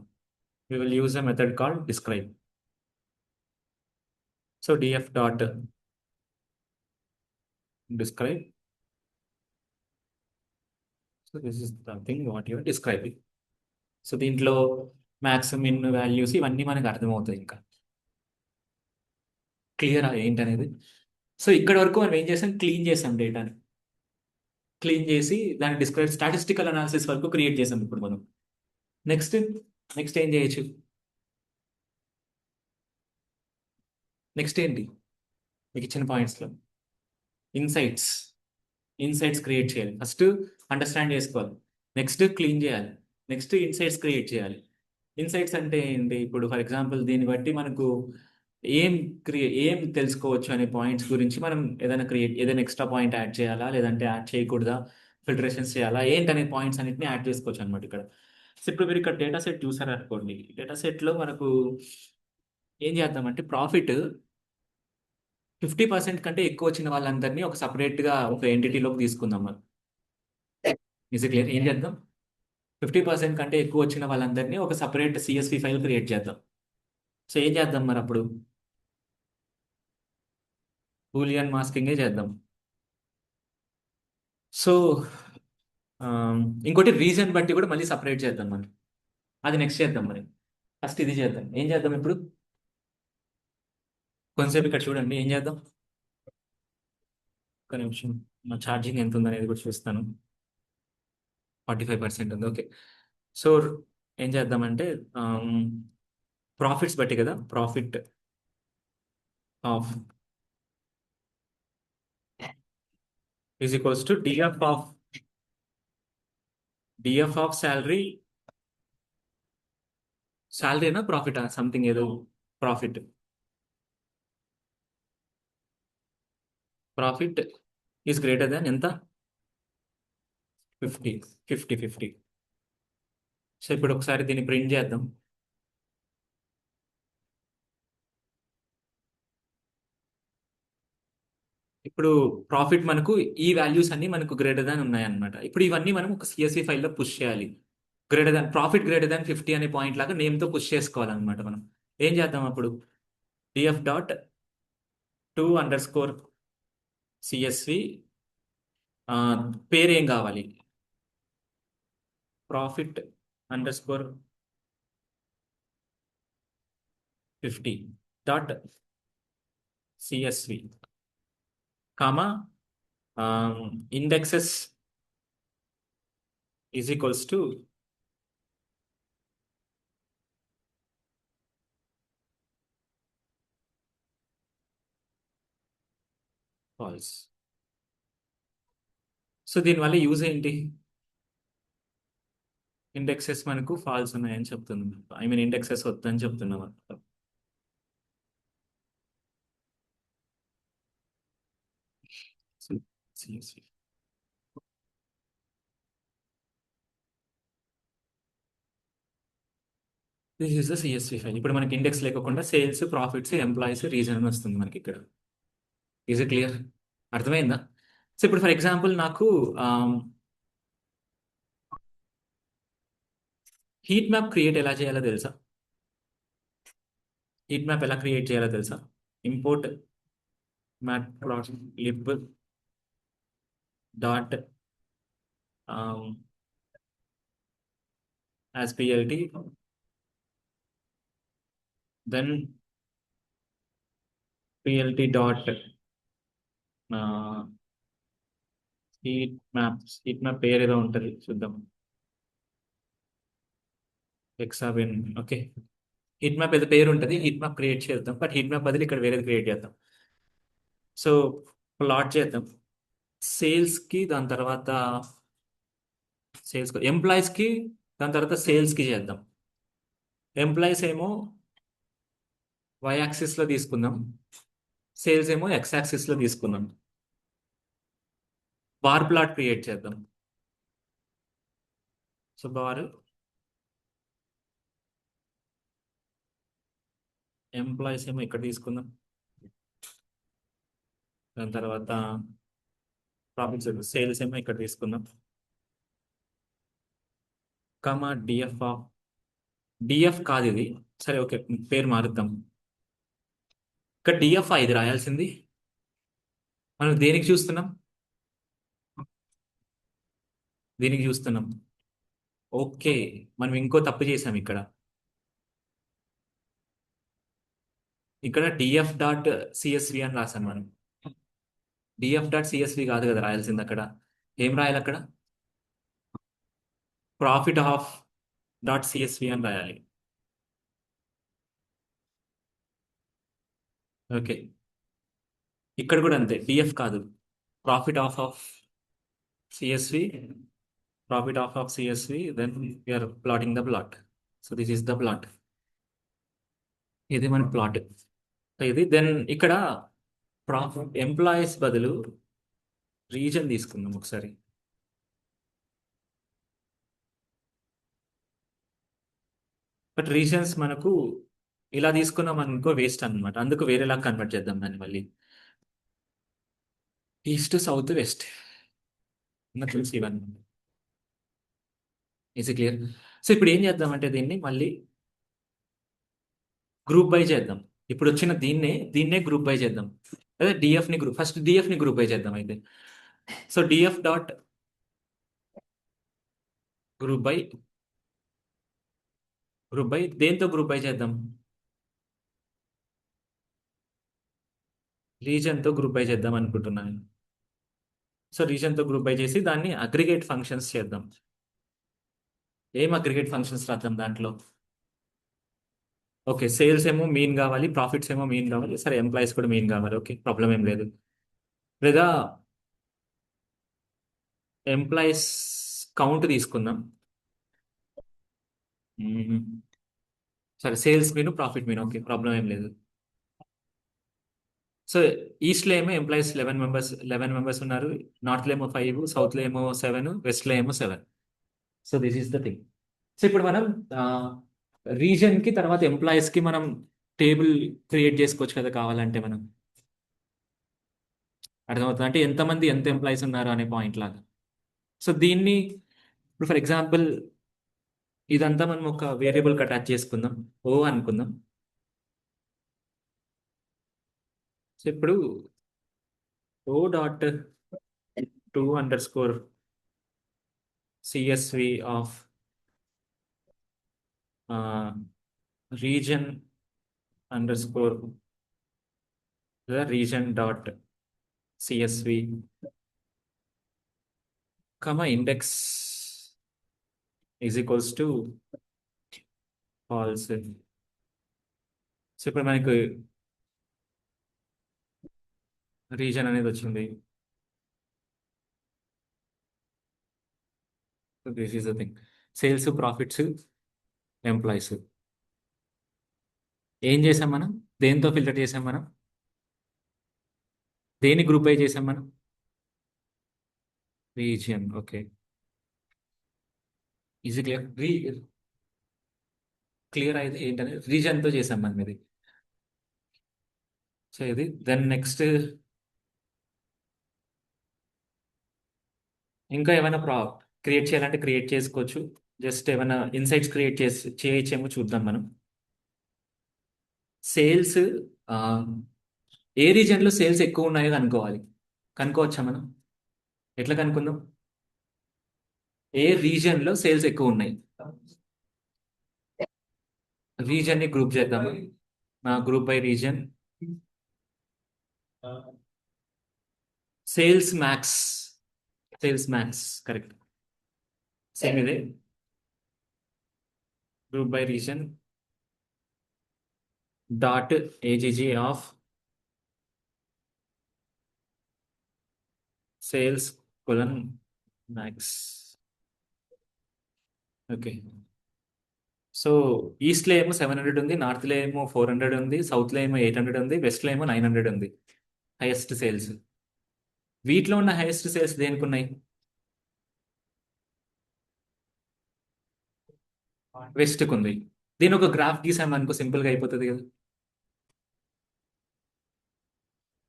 Speaker 1: We will use a method called describe. So df dot describe. So this is the thing what you are describing. So దీంట్లో మ్యాక్స్ మిన్ వాల్యూస్ ఇవన్నీ మనకు అర్థమవుతాయి. ఇంకా క్లియర్ ఏంటనేది. సో ఇక్కడ వరకు మనం ఏం చేసాం, క్లీన్ చేసాం డేటాని. క్లీన్ చేసి దాన్ని డిస్క్రైబ్ స్టాటిస్టికల్ అనాలిసిస్ వరకు క్రియేట్ చేసాం ఇప్పుడు మనం. నెక్స్ట్ నెక్స్ట్ ఏం చేయొచ్చు, నెక్స్ట్ ఏంటి మీకు ఇచ్చిన పాయింట్స్లో ఇన్సైట్స్. ఇన్సైట్స్ క్రియేట్ చేయాలి. ఫస్ట్ అండర్స్టాండ్ చేసుకోవాలి, నెక్స్ట్ క్లీన్ చేయాలి, నెక్స్ట్ ఇన్సైట్స్ క్రియేట్ చేయాలి. ఇన్సైట్స్ అంటే ఏంటి, ఇప్పుడు ఫర్ ఎగ్జాంపుల్ దీన్ని బట్టి మనకు ఏం తెలుసుకోవచ్చు అనే పాయింట్స్ గురించి మనం ఏదైనా ఎక్స్ట్రా పాయింట్ యాడ్ చేయాలా, లేదంటే యాడ్ చేయకూడదా, ఫిల్టరేషన్స్ చేయాలా ఏంటనే పాయింట్స్ అన్నిటిని యాడ్ చేసుకోవచ్చు అనమాట ఇక్కడ. సో ఇప్పుడు మీరు ఇక్కడ డేటా సెట్ చూసారనుకోండి, డేటా సెట్లో మనకు ఏం చేద్దామంటే ప్రాఫిట్ 50% కంటే ఎక్కువ వచ్చిన వాళ్ళందరినీ ఒక సపరేట్గా ఒక ఎంటిటీలోకి తీసుకుందాం మనం. Is clear? ఏం చేద్దాం, 50% కంటే ఎక్కువ వచ్చిన వాళ్ళందరినీ ఒక సపరేట్ సిఎస్వి ఫైల్ క్రియేట్ చేద్దాం. సో ఏం చేద్దాం మరి అప్పుడు, బూలియన్ మాస్కింగే చేద్దాం. సో ఇంకోటి రీజన్ బట్టి కూడా మళ్ళీ సపరేట్ చేద్దాం మనం. అది నెక్స్ట్ చేద్దాం మరి. ఫస్ట్ ఇది చేద్దాం. ఏం చేద్దాం ఇప్పుడు, కొంతసేపు ఇక్కడ చూడండి ఏం చేద్దాం. ఒక నిమిషం, నా ఛార్జింగ్ ఎంత ఉందనేది కూడా చూస్తాను. 45% ఉంది. ఓకే. సో ఏం చేద్దామంటే ప్రాఫిట్స్ బట్టి కదా, profit of is equals to df of salary. శాలరీనా ప్రాఫిట్ సంథింగ్ ఏదో, profit profit is greater than ఎంత, 50 50 50. సో ఇప్పుడు ఒకసారి దీన్ని ప్రింట్ చేద్దాం. ఇప్పుడు ప్రాఫిట్ మనకు ఈ వాల్యూస్ అన్ని మనకు గ్రేటర్ దాన్ ఉన్నాయన్నమాట. ఇప్పుడు ఇవన్నీ మనం ఒక సిఎస్వి ఫైల్లో పుష్ చేయాలి. Greater than profit greater than 50 అనే పాయింట్ లాగా నేమ్తో పుష్ చేసుకోవాలన్నమాట మనం. ఏం చేద్దాం అప్పుడు, DF dot to under score CSV, పేరు ఏం కావాలి, profit under score 50 dot CSV comma indexes is equals to false. So దీనివల్ల యూజ్ ఏంటి, ఇండెక్సెస్ మనకు ఫాల్స్ ఉన్నాయని చెప్తుంది. ఐ మీన్ ఇండెక్సెస్ వద్దని చెప్తున్నాం అనమాట. CSV. This is the CSV file. ఇప్పుడు మనకి ఇండెక్స్ లేకుండా సేల్స్, ప్రాఫిట్స్, ఎంప్లాయీస్, రీజన్ అని వస్తుంది మనకి ఇక్కడ. Is it clear? అర్థమైందా? సో ఇప్పుడు ఫర్ ఎగ్జాంపుల్ నాకు హీట్ మ్యాప్ క్రియేట్ ఎలా చేయాలో తెలుసా, హీట్ మ్యాప్ ఎలా క్రియేట్ చేయాలో తెలుసా, import matplotlib dot as plt, then plt dot heat map పేరు ఏదో ఉంటుంది చూద్దాం, ఎక్సాబిన్. ఓకే, హీట్ మ్యాప్ ఏదో పేరు ఉంటుంది, హీట్ మ్యాప్ క్రియేట్ చేద్దాం. బట్ హీట్ మ్యాప్ బదులు ఇక్కడ వేరేది క్రియేట్ చేద్దాం. సో ప్లాట్ చేద్దాం. సేల్స్కి దాని తర్వాత ఎంప్లాయీస్కి దాని తర్వాత సేల్స్కి చేద్దాం. ఎంప్లాయీస్ ఏమో వై యాక్సిస్లో తీసుకుందాం, సేల్స్ ఏమో ఎక్స్ యాక్సిస్లో తీసుకుందాం. బార్ ప్లాట్ క్రియేట్ చేద్దాం. సో బార్ ఎంప్లాయీస్ ఏమో ఇక్కడ తీసుకుందాం. దాని తర్వాత ప్రాఫిట్స్ సేల్స్ ఏమో ఇక్కడ తీసుకుందాం. కమా డిఎఫ్ ఆఫ్ డిఎఫ్ కాదు ఇది. సరే ఓకే, పేరు మారుద్దాం. ఇక్కడ డిఎఫ్ ఇది రాయాల్సింది. మనం దేనికి చూస్తున్నాం? దీనికి చూస్తున్నాం. ఓకే, మనం ఇంకో తప్పు చేసాం ఇక్కడ. ఇక్కడ డిఎఫ్ డాట్ సిఎస్వి అని రాసాం మనం. డిఎఫ్ డాట్ సిఎస్వి కాదు కదా రాయాల్సింది అక్కడ. ఏం రాయాలి అక్కడ? ప్రాఫిట్ ఆఫ్ డాట్ సిఎస్వి అని రాయాలి. ఓకే, ఇక్కడ కూడా అంతే, డిఎఫ్ కాదు, profit of of CSV. Profit of CSV, then we're plotting the plot. So this is the plot. ఇది మన ప్లాట్. ఇది దెన్ ఇక్కడ ప్రాఫిట్ ఎంప్లాయీస్ బదులు రీజన్ తీసుకుందాం ఒకసారి. బట్ రీజన్స్ మనకు ఇలా తీసుకున్నాం అనుకో వేస్ట్ అన్నమాట. అందుకు వేరేలా కన్వర్ట్ చేద్దాం దాన్ని మళ్ళీ. ఈస్ట్ సౌత్ వెస్ట్ తెలుసు ఇవన్నీ. Easy clear. సో ఇప్పుడు ఏం చేద్దామంటే దీన్ని మళ్ళీ గ్రూప్ బై చేద్దాం. ఇప్పుడు వచ్చిన దీన్నే గ్రూప్ బై చేద్దాం. అదే డిఎఫ్ని గ్రూప్, ఫస్ట్ డిఎఫ్ని గ్రూప్ బై చేద్దాం అయితే. So DF dot group by దేంతో గ్రూప్ బై చేద్దాం? రీజన్తో గ్రూప్ బై చేద్దాం అనుకుంటున్నాను. సో రీజన్తో గ్రూప్ బై చేసి దాన్ని అగ్రిగేట్ ఫంక్షన్స్ చేద్దాం. ఏం అగ్రిగేట్ ఫంక్షన్స్ రాద్దాం దాంట్లో? ఓకే, సేల్స్ ఏమో మీన్ కావాలి, ప్రాఫిట్స్ ఏమో మీన్ కావాలి, సరే ఎంప్లాయీస్ కూడా మీన్ కావాలి. ఓకే, ప్రాబ్లం ఏం లేదు. లేదా ఎంప్లాయీస్ కౌంట్ తీసుకుందాం. మ్మ్. సరే సేల్స్ మీను ప్రాఫిట్ మీన్, ఓకే ప్రాబ్లం ఏం లేదు. సో ఈస్ట్లో ఏమో ఎంప్లాయీస్ 11 మెంబర్స్ ఉన్నారు, నార్త్లో ఏమో 5, సౌత్లో ఏమో 7, వెస్ట్లో ఏమో 7. So this is the thing. So ఇప్పుడు మనం రీజన్కి తర్వాత ఎంప్లాయీస్కి మనం టేబుల్ క్రియేట్ చేసుకోవచ్చు కదా కావాలంటే. మనం అర్థమవుతుంది అంటే ఎంతమంది ఎంత ఎంప్లాయీస్ ఉన్నారు అనే పాయింట్ లాగా. సో దీన్ని ఇప్పుడు ఫర్ ఎగ్జాంపుల్ ఇదంతా మనం ఒక వేరియబుల్కి అటాచ్ చేసుకుందాం, ఓ అనుకుందాం. సో ఇప్పుడు O dot to underscore CSV of reason underscore reason dot CSV comma index is equals to false. So ఇప్పుడు మనకు రీజన్ అనేది వచ్చింది. This is the thing. Sales, profits, employees. ఏం చేసాం మనం? దేంతో ఫిల్టర్ చేసాం మనం? దేని గ్రూప్ బై చేసాం మనం? రీజియన్. ఓకే, ఈజీ క్లియర్ అయితే ఏంటనే రీజన్తో చేసాం మనం ఇది. సో ఇది దెన్ నెక్స్ట్ ఇంకా ఏమైనా క్రియేట్ చేయాలంటే క్రియేట్ చేసుకోవచ్చు. జస్ట్ ఏమైనా ఇన్సైట్స్ క్రియేట్ చేయొచ్చేమో చూద్దాం మనం. సేల్స్ ఏ రీజన్లో సేల్స్ ఎక్కువ ఉన్నాయో కనుక్కోవాలి. కనుక్కోవచ్చా మనం? ఎట్లా కనుక్కుందాం? ఏ రీజన్లో సేల్స్ ఎక్కువ ఉన్నాయి? రీజన్ని గ్రూప్ చేద్దాము. Group by reason sales max. Correct. Same ఇదే group by reason dot AGG of sales colon max. Okay. So ఈస్ట్లో ఏమో 700 ఉంది, నార్త్లో ఏమో 400 ఉంది, సౌత్లో ఏమో 800 ఉంది, వెస్ట్లో ఏమో 900 ఉంది హైయెస్ట్ సేల్స్. వీటిలో ఉన్న హైయెస్ట్ సేల్స్ దేనికి ఉన్నాయి? వెస్ట్కి ఉంది. దీని ఒక గ్రాఫ్ గీసామనుకో సింపుల్గా అయిపోతుంది కదా.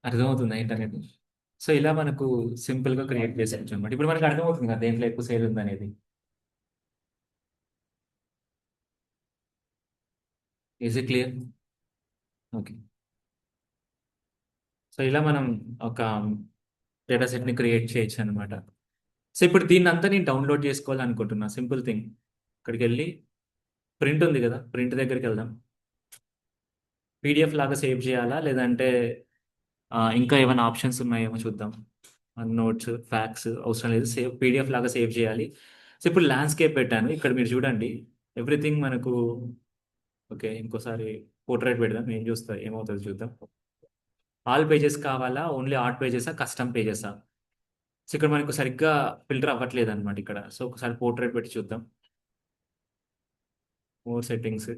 Speaker 1: అర్థమవుతుంది ఇంటర్నెట్. సో ఇలా మనకు సింపుల్గా క్రియేట్ చేసేయచ్చు అనమాట. ఇప్పుడు మనకు అర్థమవుతుంది కదా దేంట్లో ఎక్కువ సేల్ ఉంది అనేది. Is it clear? Okay. So ఇలా మనం ఒక డేటా సెట్ని క్రియేట్ చేయొచ్చు అనమాట. సో ఇప్పుడు దీన్ని అంతా నేను డౌన్లోడ్ చేసుకోవాలనుకుంటున్నా. సింపుల్ థింగ్, ఇక్కడికి వెళ్ళి ప్రింట్ ఉంది కదా, ప్రింట్ దగ్గరికి వెళ్దాం. పీడిఎఫ్ లాగా సేవ్ చేయాలా లేదంటే ఇంకా ఏమైనా ఆప్షన్స్ ఉన్నాయేమో చూద్దాం. నోట్స్, ఫ్యాక్స్ అవసరం లేదు, సేవ్ పీడిఎఫ్ లాగా సేవ్ చేయాలి. సో ఇప్పుడు ల్యాండ్స్కేప్ పెట్టాను, ఇక్కడ మీరు చూడండి ఎవ్రీథింగ్ మనకు. ఓకే, ఇంకోసారి పోర్ట్రేట్ పెడదాం, ఏం చూస్తా ఏమవుతుంది చూద్దాం. ఆల్ పేజెస్ కావాలా, ఓన్లీ ఆర్ట్ పేజెసా, కస్టమ్ పేజెసా? సో ఇక్కడ మనకు సరిగ్గా ఫిల్టర్ అవ్వట్లేదు అనమాట ఇక్కడ. సో ఒకసారి పోర్ట్రేట్ పెట్టి చూద్దాం. More settings,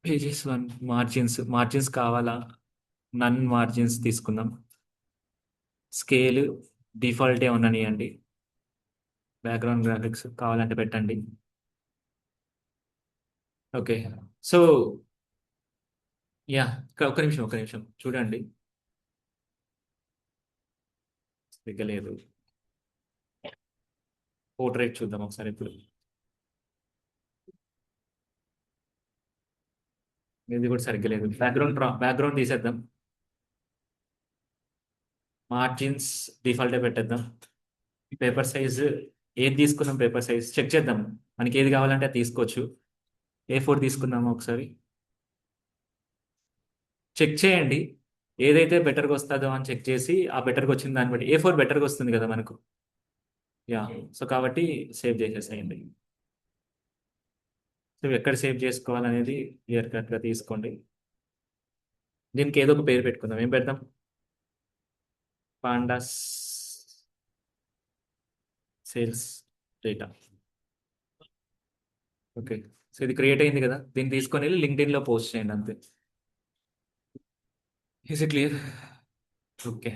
Speaker 1: pages one, margins. Margins కావాలా, నన్ మార్జిన్స్ తీసుకుందాం. స్కేల్ డిఫాల్టే ఉండనియండి. బ్యాక్గ్రౌండ్ గ్రాఫిక్స్ కావాలంటే పెట్టండి. ఓకే. సో యా, ఒక నిమిషం ఒక నిమిషం చూడండి. సరిగ్గా లేదు. పోర్ట్రేట్ చూద్దాం ఒకసారి ఇప్పుడు. ఇది కూడా సరిగ్గా లేదు. బ్యాక్గ్రౌండ్ తీసేద్దాం. మార్జిన్స్ డిఫాల్టే పెట్టేద్దాం. పేపర్ సైజ్ ఏది తీసుకుందాం, పేపర్ సైజ్ చెక్ చేద్దాం. మనకి ఏది కావాలంటే అది తీసుకోవచ్చు. A4 తీసుకుందాము ఒకసారి. చెక్ చేయండి ఏదైతే బెటర్గా వస్తుందో అని చెక్ చేసి ఆ బెటర్గా వచ్చిన దాన్ని బట్టి. A4 బెటర్గా వస్తుంది కదా మనకు. యా. సో కాబట్టి సేవ్ చేసేసేయండి. సో ఎక్కడ సేవ్ చేసుకోవాలనేది క్లియర్ కట్గా తీసుకోండి. దీనికి ఏదో ఒక పేరు పెట్టుకుందాం. ఏం పెడదాం? Pandas sales data. Okay. So ఇది క్రియేట్ అయింది కదా, దీన్ని తీసుకొని వెళ్ళి లింక్డ్ఇన్లో పోస్ట్ చేయండి అంతే. Is it clear? ఓకే.